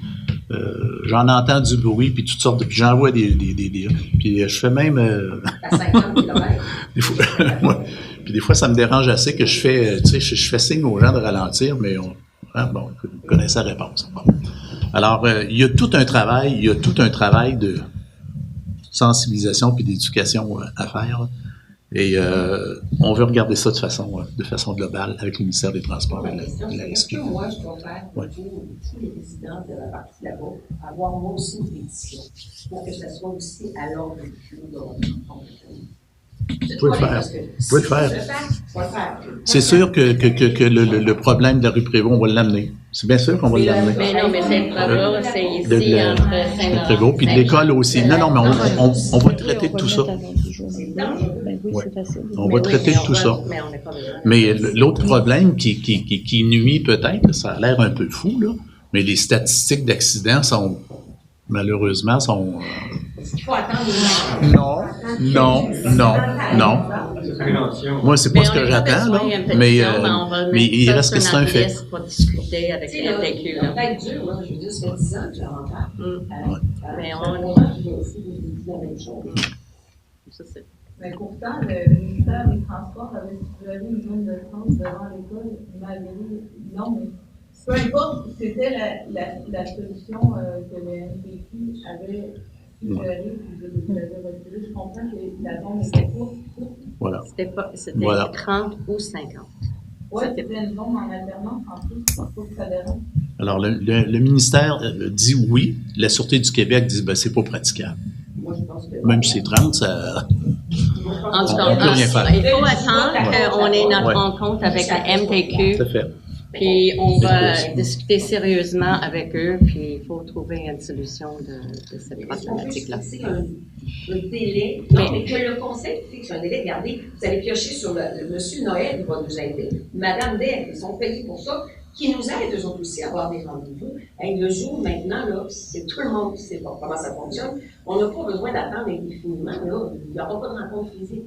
j'en entends du bruit, puis toutes sortes de... Puis j'envoie des puis je fais même... À 50 km. Des fois, ouais. Puis des fois, ça me dérange assez que je fais signe aux gens de ralentir, mais vous connaissez la réponse. Bon. Alors, il y a tout un travail de sensibilisation puis d'éducation à faire. Et on veut regarder ça de façon globale avec le ministère des Transports et de la SQ. Moi, je dois faire pour tous les résidents de la partie là-bas, avoir moi aussi une pétition pour que ça soit aussi à l'ordre du jour de votre compte. Vous pouvez le faire. C'est sûr que le problème de la rue Prévost, on va l'amener. C'est bien sûr qu'on va l'amener. Mais non, mais c'est Prévost, c'est ici, entre Saint-Laurent. Prévost, puis de l'école aussi. Non, mais on va traiter de tout ça. Oui, c'est facile. On va traiter de tout ça. Mais l'autre problème qui nuit peut-être, ça a l'air un peu fou, là, mais les statistiques d'accidents malheureusement, Est-ce qu'il faut attendre Non. Moi, c'est pas ce que j'attends, là. Mais il reste que c'est un fait. Pour discuter avec les MTQ, là. Peut-être dur, là. Je veux dire, ça fait 10 ans que j'en parle. Mais j'ai aussi dit la même chose. Ça, c'est... Mais pourtant, le ministère des Transports avait stipulé une zone de France devant l'école. Il m'avait dit non, mais peu importe, c'était la solution que le MPQ avait suggérée, puis je l'avais retirée. Je comprends que la zone était courte. Voilà. C'était 30 ou 50. Oui, c'était une zone en alternance en plus. Il faut que ça dérange. Alors, le ministère dit oui. La Sûreté du Québec dit c'est pas praticable. Moi, je pense que même si c'est 30, ça. En tout cas, on peut rien faire. Il faut attendre qu'on ait notre rencontre avec la MTQ. Tout à fait. Puis on va discuter sérieusement avec eux, puis il faut trouver une solution de cette problématique-là. C'est un délai. Non, mais que le conseil fixe un délai. Regardez, vous allez piocher sur le monsieur Noël, il va nous aider. Madame Day, ils sont payés pour ça, qui nous aident eux autres aussi à avoir des rendez-vous. Et le jour maintenant, là, c'est tout le monde qui sait pas comment ça fonctionne. On n'a pas besoin d'attendre indéfiniment, là. Il n'y aura pas de rencontre physique.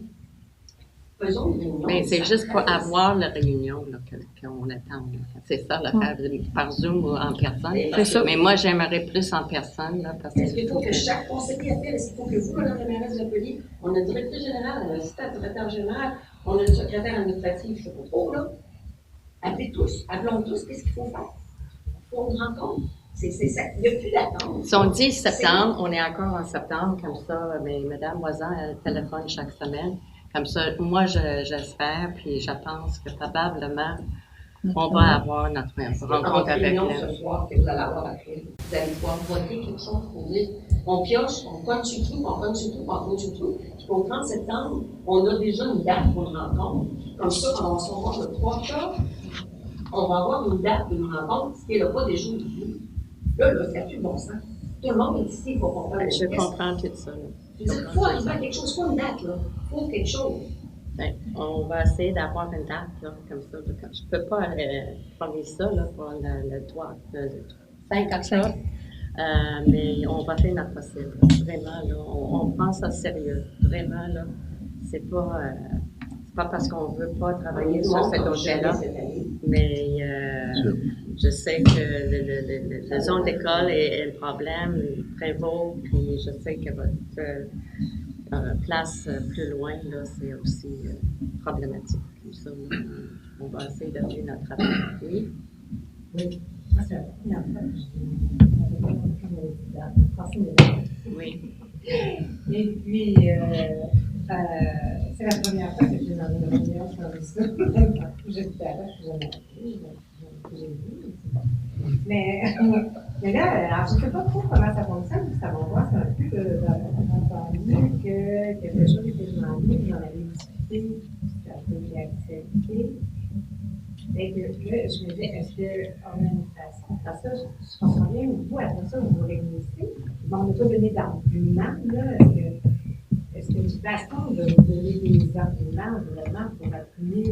Faisons une réunion. Mais c'est juste pour avoir la réunion là, qu'on attend. C'est ça, l'affaire, par Zoom ou en personne. C'est ça. Mais moi, j'aimerais plus en personne. Là, parce est-ce qu'il faut que chaque conseiller appelle? Est-ce qu'il faut que vous, Mme la mairesse, vous appeliez? On a une directrice générale, on a un assistant directeur général, on a une secrétaire administrative, je ne sais pas trop, là. Appelez tous, appelons tous, qu'est-ce qu'il faut faire? Il faut une rencontre. C'est ça. Il n'y a plus d'attente. Si on dit septembre, on est encore en septembre, comme ça, mais Mme Voisin, elle téléphone chaque semaine. Comme ça, moi, j'espère, puis je pense que probablement, on va avoir notre rencontre avec elle. Ce soir que vous allez avoir après, vous allez pouvoir voter quelque chose pour dire, on pioche, on cogne sur tout, on cogne sur tout, on cogne sur tout. Puis au 30 septembre, on a déjà une date pour une rencontre. Comme ça, quand on va se voir le 3 octobre, on va avoir une date d'une rencontre, ce qui n'est pas déjà oublié. Là, ça n'a plus de bon sens. Tout le monde est ici, il faut comprendre. Je comprends tout ça. Il faut arriver à quelque chose, il faut une date, là. Il faut quelque chose. Ben, on va essayer d'avoir une date, là, comme ça. Je ne peux pas promettre ça là, pour le 5 octobre, mais on va faire notre possible. Vraiment, là, on prend ça sérieux. Vraiment, là, c'est pas parce qu'on ne veut pas travailler sur cet objet-là, mais je sais que la zone d'école est le problème, Prévost, puis je sais que votre place plus loin, là, c'est aussi problématique. Comme ça, on va essayer de faire notre travail. Oui? Oui. Moi, c'est la première fois que je Oui. Et puis, c'est la première fois que je suis dans une réunion comme ça. J'étais à la je suis jamais allée, mais là, alors, je ne sais pas trop comment ça fonctionne, ça m'angoisse un peu entendu que quelque chose était demandé, vous en avez discuté, ça a été accepté. Et que là, je me dis, est-ce que l'organisation, parce que je comprends bien, vous, après ça, vous vous réunissez, bon, on n'a pas donné d'argument, là, est-ce qu'il y a une façon de vous donner des arguments vraiment pour appuyer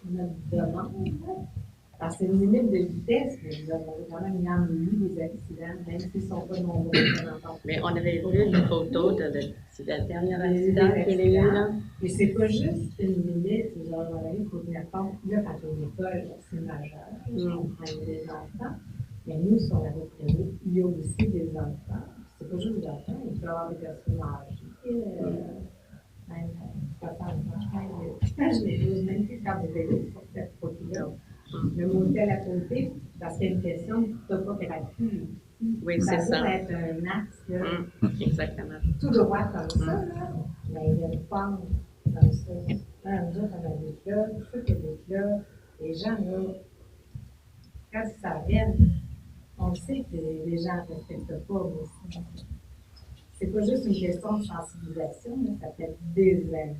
notre demande, là? Parce que c'est une limite de vitesse, mais vous avez quand même eu des accidents, même s'ils ne sont pas nombreux. Mais on avait vu une photo de la dernière accident qu'il y a eu là. Mais c'est pas juste une limite, genre, il faut tenir compte. Là, quand on est école, c'est majeur. Je comprends, il y a des enfants. Mais nous, sur la route privée, il y a aussi des enfants. C'est pas juste des enfants, il peut y avoir des personnes âgées. Même 60 ans, je n'ose même plus faire des vélos sur cette route-là. Le motel à côté, parce qu'il y a une question de topographie. Oui, c'est ça. Ça peut être un axe, là, exactement. tout droit comme ça, là, mais il y a une forme comme ça. Nous autres, on habite là, tous ceux qui habitent là, les gens, là, quand ils s'en viennent, on sait que les gens ne respectent pas aussi. C'est pas juste une question de sensibilisation, là, ça fait des années.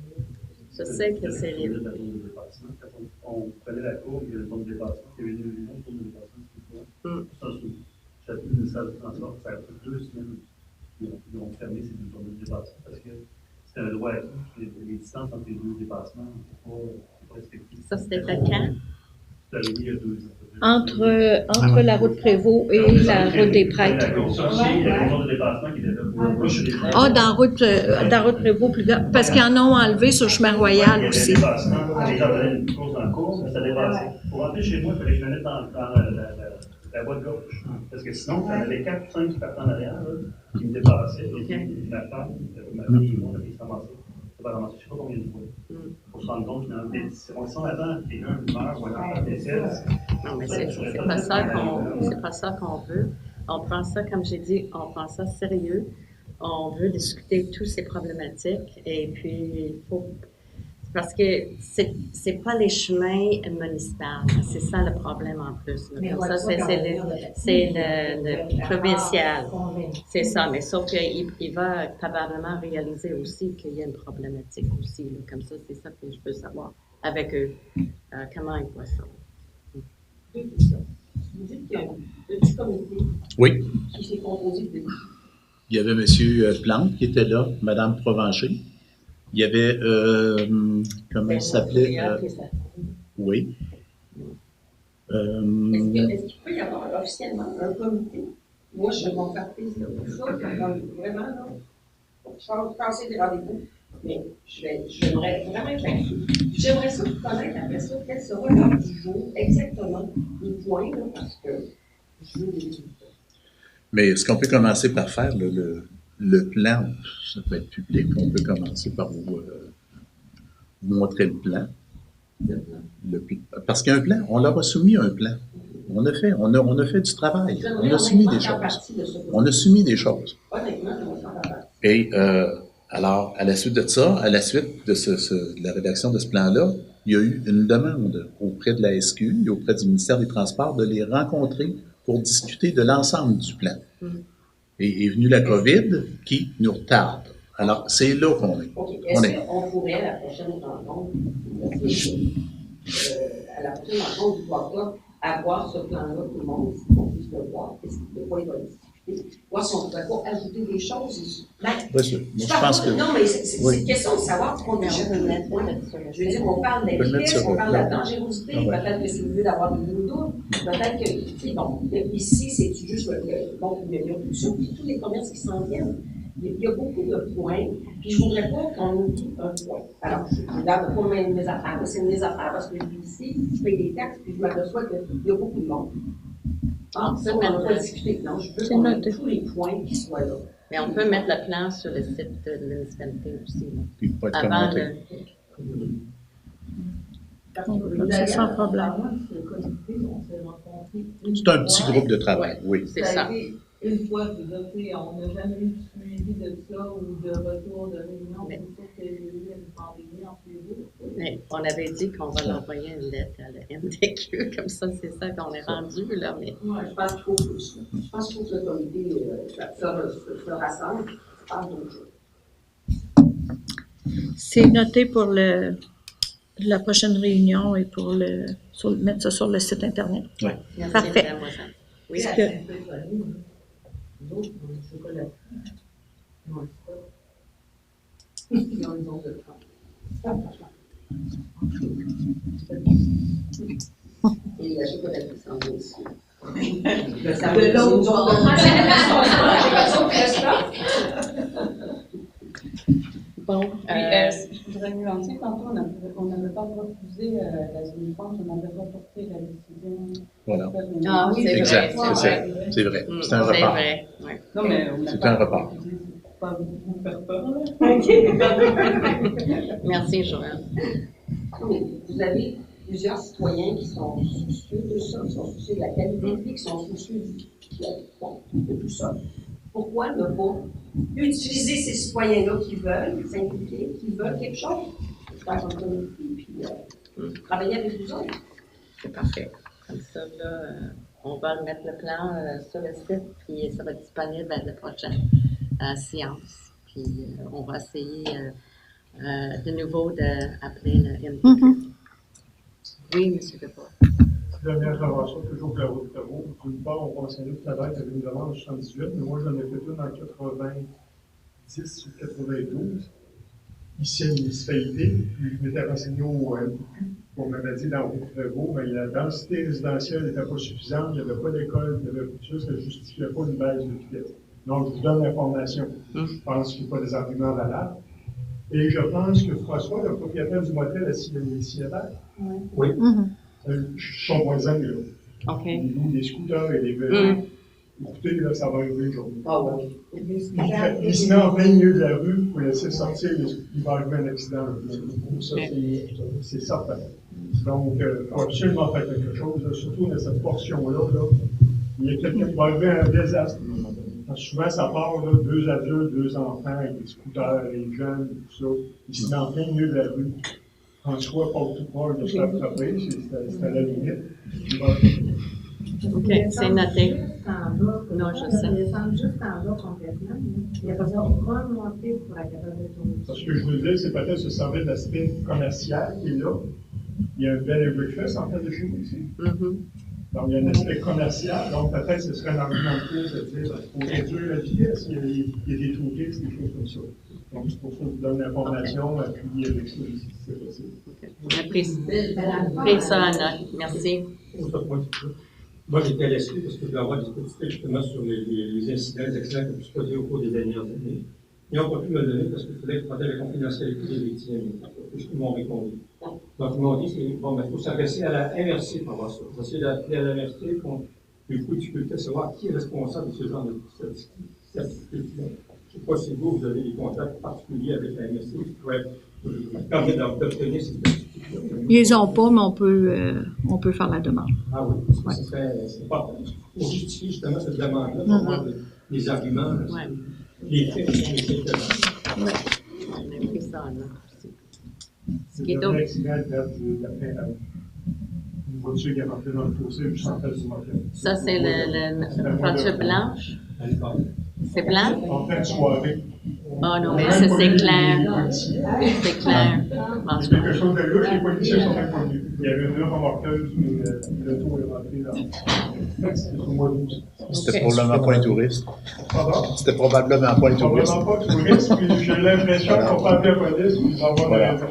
Je sais que c'est les... Quand on prenait la cour, il y avait le temps de dépassement, il y avait une réunion autour de dépassement, ça se trouve. J'avais une salle de transport, ça a pris 2 semaines. Ils ont fermé ces 2 jours de dépassement parce que c'était un droit acquis. Les distances entre les 2 dépassements n'étaient pas respectées. Ça, c'était quand? C'est arrivé il y a 2 ans. Entre la route Prévost et la route des Prêtres. Il y a un jour de dépassement qui était là. Ah, dans route Prévost, plus bas, parce qu'ils en ont enlevé sur le chemin royal aussi. Il y avait des dépassements, les gens donnaient une course en course, mais ça dépassait. Pour rentrer chez moi, il fallait que je me mette dans la voie de gauche. Parce que sinon, il y en avait 4 ou 5 qui partaient en arrière, là, qui me dépassaient. Et puis, ma femme, ma fille, on a pu se ramasser. Ça va ramasser, je ne sais pas combien de fois. Pour se rendre compte, finalement, on s'en attend, quelqu'un meurt ou un enfant décède. Non, mais c'est pas ça qu'on veut. On prend ça, comme j'ai dit, on prend ça sérieux. On veut discuter de toutes ces problématiques. Et puis, il faut... Parce que c'est pas les chemins municipaux. C'est ça le problème en plus. Là. Comme ça, c'est le provincial. C'est ça. Mais sauf qu'il va probablement réaliser aussi qu'il y a une problématique aussi. Là. Comme ça, c'est ça que je veux savoir avec eux. Comment ils voient ça. Deux questions. Vous dites qu'il y a un petit comité Oui. qui s'est composé de... Il y avait M. Plante qui était là, Mme Provencher. Il y avait, comment il s'appelait? Oui. Est-ce qu'il peut y avoir officiellement un comité? Moi, je vais m'en faire plaisir pour ça, vraiment, là. Je vais passer des rendez-vous, mais j'aimerais vraiment être là-dessus. J'aimerais ça connaître après ça, quel sera l'heure du jour, exactement, le point, là, parce que je veux des résultats. Mais ce qu'on peut commencer par faire, le plan, ça peut être public, on peut commencer par vous montrer le plan. Parce qu'il y a un plan, on leur a soumis un plan. On a fait du travail, on a soumis des choses. On a soumis des choses. Et alors, à la suite de ça, à la suite de la rédaction de ce plan-là, il y a eu une demande auprès de la SQ et auprès du ministère des Transports de les rencontrer pour discuter de l'ensemble du plan. Et est venue la COVID qui nous retarde. Alors, c'est là qu'on est. OK. Est-ce qu'on pourrait, à la prochaine rencontre, du pouvoir avoir ce plan-là, tout le monde, qu'on puisse le voir, de quoi il va discuter, voir si on ne pourrait pas ajouter des choses. Bien sûr. Moi, je pense que... Non, mais c'est une question de savoir ce qu'on achète. Je veux dire, on parle d'habitude, on parle de la dangerosité, peut-être que c'est mieux d'avoir des doubles, peut-être que, bon, ici, c'est juste, bon, il y a tous les commerces qui s'en viennent. Il y a beaucoup de points, puis je ne voudrais pas qu'on oublie un point. Alors, je ne regarde pas mes affaires, mais c'est mes affaires parce que je vis ici, je paye des taxes, puis je m'aperçois qu'il y a beaucoup de monde. Ah, ça, on ne va pas discuter. Non, je veux qu'on ait tous les points qui soient là. Mais on peut mettre le plan sur le site de la municipalité aussi. Puis pas être Avant C'est sans problème. C'est un petit groupe de travail, oui. C'est ça. Une fois, on n'a jamais eu de suivi de ça ou de retour de réunion. C'est sûr qu'il y a eu une pandémie entre les deux. Mais on avait dit qu'on va l'envoyer une lettre à la MDQ, comme ça, c'est ça qu'on est rendu, là. Mais... Ouais, je pense qu'il faut plus. Je pense qu'il faut que le comité se rassemble. Je parle d'autre chose. C'est noté pour la prochaine réunion et pour mettre ça sur le site Internet. Oui. Merci, Parfait. Madame Moisson. Oui, Parce que, Nous autres, on ne sait pas la non, c'est pas. Ils ont une zone de Et la chocolaterie s'en va aussi. De l'autre Bon, Je voudrais nuancer, tantôt on n'avait pas refusé la zone franche, on n'avait pas porté la décision. Voilà. Ah oui, c'est Exact, vrai. c'est vrai. C'est un C'est report. vrai, oui. Non, mais on n'a C'est pas un report. refusé, c'est pas vous faire peur, là. Merci, Joël. Mais vous avez plusieurs citoyens qui sont soucieux de ça, qui sont soucieux de la qualité de vie, qui sont soucieux de tout ça. Pourquoi ne pas utiliser ces citoyens-là qui veulent s'impliquer, qui veulent quelque chose? faire comme ça aussi, puis travailler avec vous autres. C'est parfait. Comme ça, là, on va remettre le plan sur le site, puis ça va être disponible à la prochaine séance. Puis on va essayer de nouveau d'appeler le MPQ. Oui, M. Debois. Dernière intervention, toujours pour la route de travaux. D'une part, on mentionnait tout à l'heure qu'il y avait une demande en 78, mais moi j'en ai fait une en 90 ou 92. Ici à la municipalité, puis je m'étais renseigné au MPQ. On m'avait dit dans la route de travaux, mais la densité résidentielle n'était pas suffisante, il n'y avait pas d'école, il y avait plus, ça ne justifiait pas une baisse de vitesse. Donc, je vous donne l'information. Je pense qu'il n'y a pas des arguments valables. Et je pense que François, le propriétaire du motel à Siébert, oui. Son voisin, là. OK. Il loue des scooters et des vélos. Écoutez, là, ça va arriver aujourd'hui. Ah oui. Il se met en plein milieu de la rue pour laisser sortir, il va arriver un accident. Ça, c'est certain. Donc, il faut absolument faire quelque chose, là, surtout dans cette portion-là. Là, il y a quelqu'un qui va arriver un désastre. Parce que souvent, ça part, là, 2 adultes, 2 enfants, avec des scooters, les jeunes, tout ça. Il se met en plein milieu de la rue. François porte tout proche de sa frapper, c'est à la limite. OK, c'est noté. Non, je sais. Il descend juste en bas complètement. Il n'y a pas besoin de remonter pour être capable de tourner. Ce que je veux dire, c'est peut-être se servir de l'aspect commercial qui est là. Il y a un bel breakfast en fait de chez nous aussi. Donc, il y a un aspect commercial. Donc, peut-être ce serait un argument de plus de dire qu'il faut réduire la vitesse, il y a des touristes, des choses comme ça. Donc, c'est pour ça que je vous donne l'information, appuyer avec ça si c'est possible. Prenez ça en note. Merci. Moi, j'étais à l'esprit parce que je vais avoir des statistiques justement sur les incidents, les accidents qui ont pu se produire au cours des dernières années. Ils n'ont pas pu me le donner parce qu'il fallait protéger la confidentialité des victimes. Ils m'ont répondu. Donc, ils m'ont dit, bon, il faut s'adresser à la MRC pour voir ça. J'ai essayé d'appeler à la MRC pour, du coup, tu peux savoir qui est responsable de ce genre de statistiques-là. Je ne sais pas si vous avez des contacts particuliers avec la MRC qui pourraient permettre d'obtenir ces statistiques-là. Ils les ont pas, mais on peut faire la demande. Ah oui, c'est important. Pour justifier justement cette demande-là, pour avoir des arguments, les faits qui sont exactement. Oui, on a pris ça en note. C'est un accident d'après une voiture qui est rentrée dans le fossé juste en face du motel. Ça, c'est la voiture blanche. C'est blanc? En fin de soirée. Oh non, mais ça, c'est clair. C'est clair. C'est quelque chose de louche, les policiers sont même pas venus. Il y avait une remorqueuse, mais le tour est rentré dans. C'était au mois d'août. C'était probablement pas un touriste. Pardon? C'était probablement pas un touriste. Probablement pas un touriste, puis j'ai l'impression qu'on peut appeler la police, puis ils vont avoir la raison.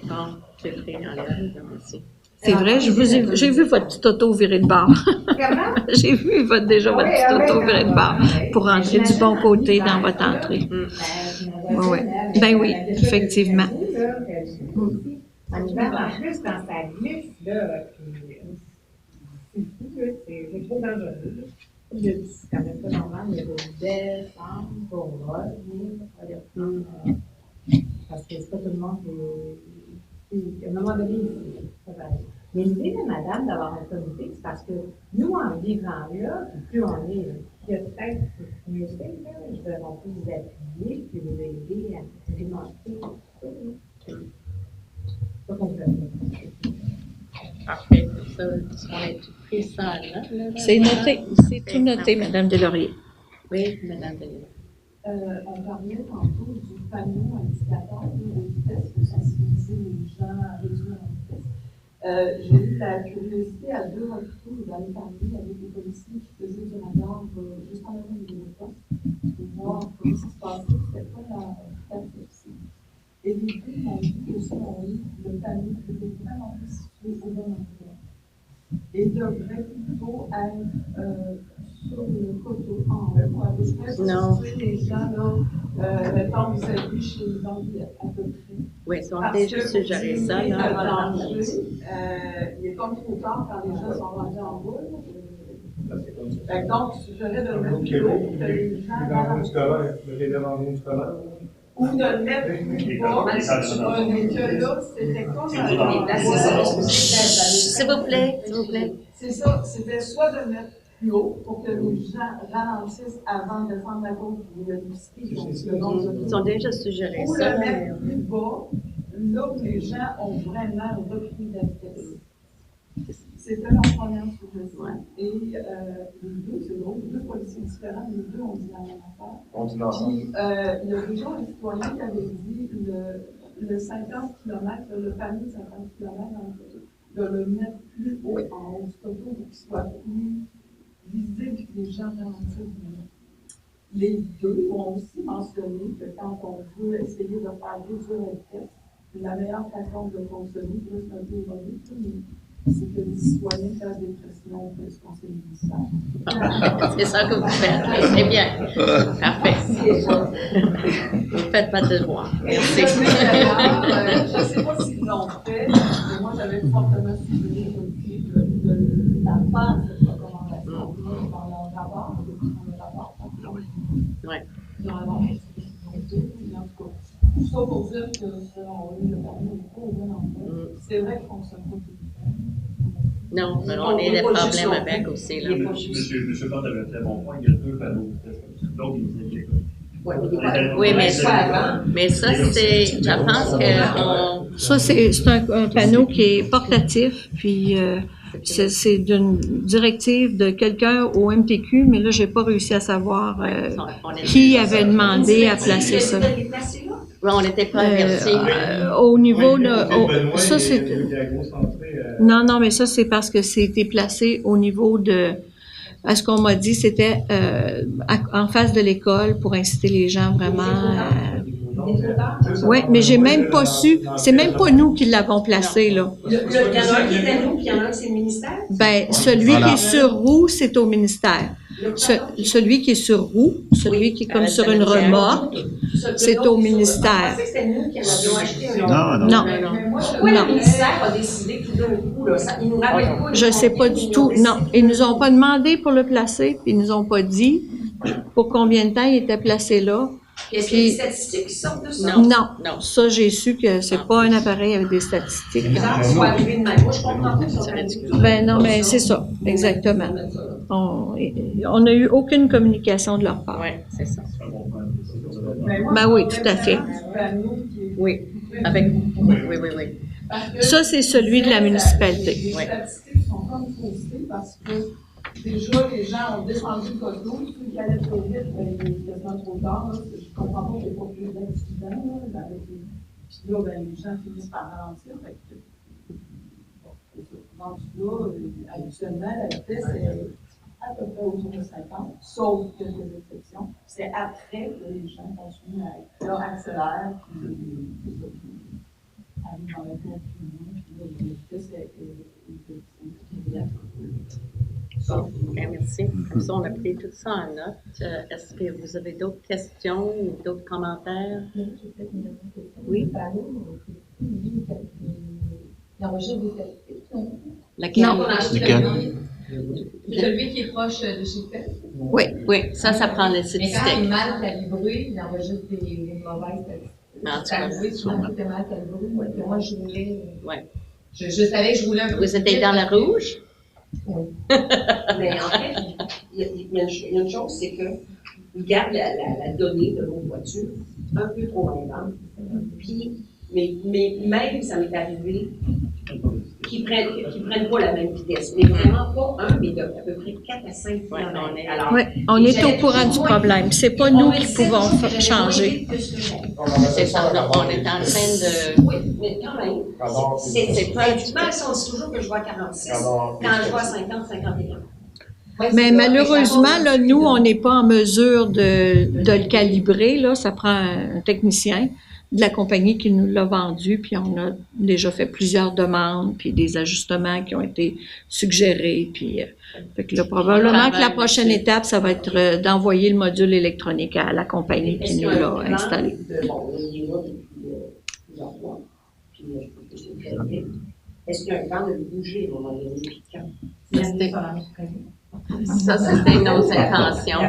Bon, j'ai pris en l'air, merci. C'est vrai, j'ai vu votre petite auto virer de bord. J'ai vu déjà votre petite auto virer de bord pour rentrer du bon côté dans votre entrée. Oui. Ben oui, effectivement. En hiver, en plus, quand ça glisse, là, c'est fou, c'est trop dangereux. C'est quand même pas normal, il y a des descentes pour revenir. Parce que c'est pas tout le monde qui. À un moment donné, c'est pareil. Mais l'idée de madame d'avoir un comité, c'est parce que nous, en vivant là, plus on est, il y a peut-être mieux fait, on peut vous appuyer, puis vous aider à alimenter. C'est pas qu'on fait. Parfait. Ça, on a tout pris ça là. C'est noté. C'est tout noté, Mme Delaurier. Oui, Mme Delaurier. On parlait tantôt du panneau indicateur de vitesse pour sensibiliser les gens à réduire la vitesse. J'ai eu la curiosité à 2 reprises d'aller parler avec des policiers qui faisaient du radar juste en avant des poste pour voir comment ça se passait. C'était pas la vitesse. Et les deux m'ont dit que selon eux, le panneau était vraiment pas situé au bon endroit. Et devrait plutôt être sur le coteau en haut. Non. Les gens, là, mettons, vous avez chez Zambie à peu près. Oui, ils ont déjà suggéré ça. Là, il est comme trop tard quand les gens sont rendus en boule. Donc, je suggérais de le mettre plus haut que les gens. Ou de le mettre plus bas. Mais que là, c'était comme s'il vous plaît, s'il vous plaît. C'est ça, c'était soit de mettre plus haut pour que les gens ralentissent avant de descendre la côte où il y a du ski. Ils ont déjà suggéré Ou ça. le mettre plus bas, là où les gens ont vraiment repris la vitesse. C'était leur première suggestion. Et les deux, c'est drôle, deux policiers différents, les deux ont dit la même affaire. On dit non. Puis, il y a déjà un citoyen qui avait dit le 50 km, le panneau de 50 km de le mettre plus haut en haut du coteau pour qu'il soit plus visible et que les gens ralentissent. Les deux ont aussi mentionné que quand on veut essayer de faire réduire la vitesse, la meilleure façon de consommer, c'est un peu ironique, mais c'est que les citoyens fassent des pressions auprès du conseil municipal. C'est ça que vous faites. C'est bien. Parfait. Vous faites votre devoir. Merci. Je ne sais pas s'ils l'ont fait, mais moi j'avais fortement suivi de la part de cette recommandation dans leur rapport, Oui. dans la banque. En tout cas, tout ça pour dire que selon eux, le permis n'est pas au bon endroit. C'est vrai qu'il ne fonctionne pas tout. Non, mais on a des problèmes avec aussi. Là. Monsieur Plante avait un très bon point. Il y a deux panneaux de vitesse comme ça. Donc, il nous a dit Oui, mais ça, c'est. Je pense que. Ça, c'est un panneau qui est portatif, puis c'est d'une directive de quelqu'un au MTQ, mais là, j'ai pas réussi à savoir qui avait demandé à placer ça. Oui, on n'était pas avertis. Au niveau de. Ça, c'est. Non, mais ça, c'est parce que c'était placé au niveau de. À ce qu'on m'a dit, c'était en face de l'école pour inciter les gens vraiment. Oui, mais j'ai même pas su. C'est même pas nous qui l'avons placé, là. Il y en a un qui est à nous, puis il y en a un qui c'est le ministère? Ben, celui qui est sur roue, c'est au ministère. Celui qui est sur roue, celui qui est comme sur une remorque, c'est au ministère. Je pensais que c'était nous qui avions acheté un Non. Pourquoi le ministère a décidé tout d'un coup, là? Il nous rappelle pas. Je sais pas du tout. Non, ils nous ont pas demandé pour le placer, puis ils nous ont pas dit pour combien de temps il était placé là. Est-ce qu'il y a des statistiques qui sortent de ça? Non. Ça, j'ai su que c'est pas un appareil avec des statistiques. Soit arrivé de même. Moi, je comprends pas ça. Ben non, mais c'est ça, exactement. On n'a eu aucune communication de leur part. Oui, c'est ça. Ben oui, tout à fait. Oui, avec. Oui. Ça, c'est celui de la municipalité. Les statistiques sont comme faussées parce que déjà, les gens ont descendu le coteau, ceux qui allaient trop vite, ben, il est quasiment trop tard. Là. Je comprends pas qu'il n'y ait pas plus d'accidents. Puis là, ben, les gens finissent par ralentir. Rendu là, habituellement, la vitesse est à peu près autour de 50, sauf quelques exceptions. C'est après que les gens continuent à accélérer, puis arrivent dans la cour plus loin, puis là, la vitesse est OK, merci. Comme ça, on a pris tout ça en note. Est-ce que vous avez d'autres questions ou d'autres commentaires? Oui. Laquelle? Celui qui est proche de chez Fête. Oui, ça prend les Mais quand il est statistiques. mal calibré, il enregistre des mauvaises statistiques. Souvent, tout est mal calibré. Moi, je roulais. Je savais que je roulais un peu. Vous étiez dans la rouge? Oui. Mais en fait, il y a une chose, c'est qu'ils gardent la donnée de vos voitures un peu trop longtemps. Puis, mais même, ça m'est arrivé qu'ils prennent pas la même vitesse. Mais vraiment pas un, mais à peu près 4 à 5 km. Oui, on est au courant du problème. C'est pas nous qui pouvons changer. C'est ça, on est en train de. Oui, mais quand même. C'est pas mal si on dit toujours que je vois à 46, quand je vois à 50, 51. Mais malheureusement, là, nous, on n'est pas en mesure de le calibrer. Là, ça prend un technicien de la compagnie qui nous l'a vendu, puis on a déjà fait plusieurs demandes, puis des ajustements qui ont été suggérés. Puis, fait que là, probablement que la prochaine étape, ça va être d'envoyer le module électronique à la compagnie qui nous l'a installé. Bon, il est là depuis plusieurs mois, puis je trouve que c'est très bien. Est-ce qu'il y a un plan de le bouger à un moment donné, puis quand? Ça, c'était nos intentions.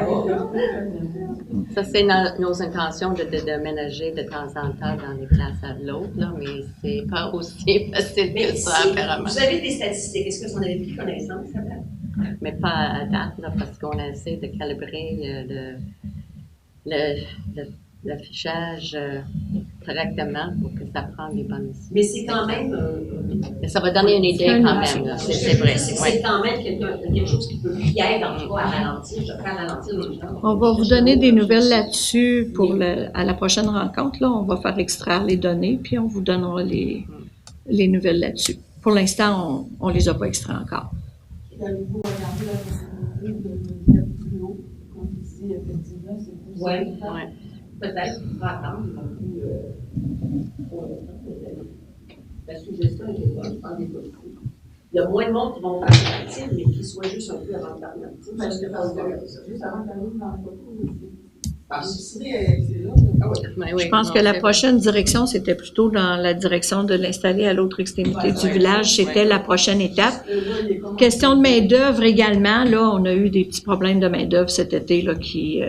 Ça, c'est nos intentions de ménager de temps en temps dans les places à l'autre, là, mais c'est pas aussi facile que ça, apparemment. Vous avez des statistiques, est-ce que vous en avez pris connaissance, mais pas à date, là, parce qu'on essaie de calibrer l'affichage correctement pour que ça prenne les bonnes décisions. Mais c'est quand même. Mais ça va donner une idée quand même, là. C'est vrai. C'est quand même quelque chose qui peut aide en tout cas à ralentir, je faire ralentir les gens. On va vous donner des nouvelles là-dessus à la prochaine rencontre. Là, on va faire extraire les données, puis on vous donnera les nouvelles là-dessus. Pour l'instant, on ne les a pas extraits encore. Avez-vous regardé la possibilité de le mettre plus haut, comme ici, effectivement, c'est plus Oui, simple. peut-être qu'il faut attendre non plus pour l'instant. La suggestion est bonne, pas des bonnes. Il y a moins de monde qui vont faire l'alternative, mais qui soit juste un peu avant l'alternative. Parce que juste avant d'arriver dans le photo, c'est là. Je pense que la prochaine direction, c'était plutôt dans la direction de l'installer à l'autre extrémité du village. C'était la prochaine étape. Question de main-d'œuvre également. Là, on a eu des petits problèmes de main-d'œuvre cet été là, qui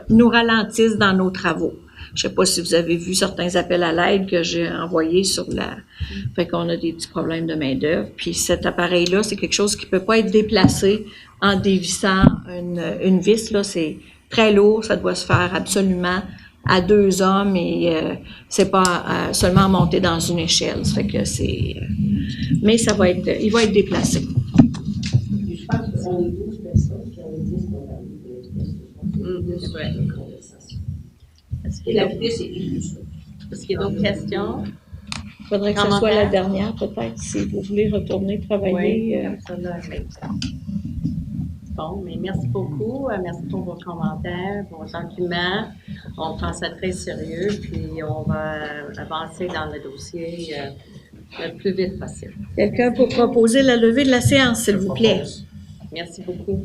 nous ralentissent dans nos travaux. Je sais pas si vous avez vu certains appels à l'aide que j'ai envoyés sur Fait qu'on a des petits problèmes de main-d'œuvre. Puis cet appareil-là, c'est quelque chose qui peut pas être déplacé en dévissant une vis. Là, c'est très lourd. Ça doit se faire absolument à 2 hommes et c'est pas seulement monter dans une échelle. Ça fait que mais il va être déplacé. Je pense qu'on est 12 personnes qui ont 10 programmes. C'est vrai. Et la vitesse est plus. Est-ce qu'il y a d'autres questions? Il faudrait que ce soit la dernière, peut-être, si vous voulez retourner travailler. Bon, mais merci beaucoup. Merci pour vos commentaires, vos arguments. On prend ça très sérieux, puis on va avancer dans le dossier le plus vite possible. Quelqu'un pour proposer la levée de la séance, s'il vous plaît. Merci beaucoup.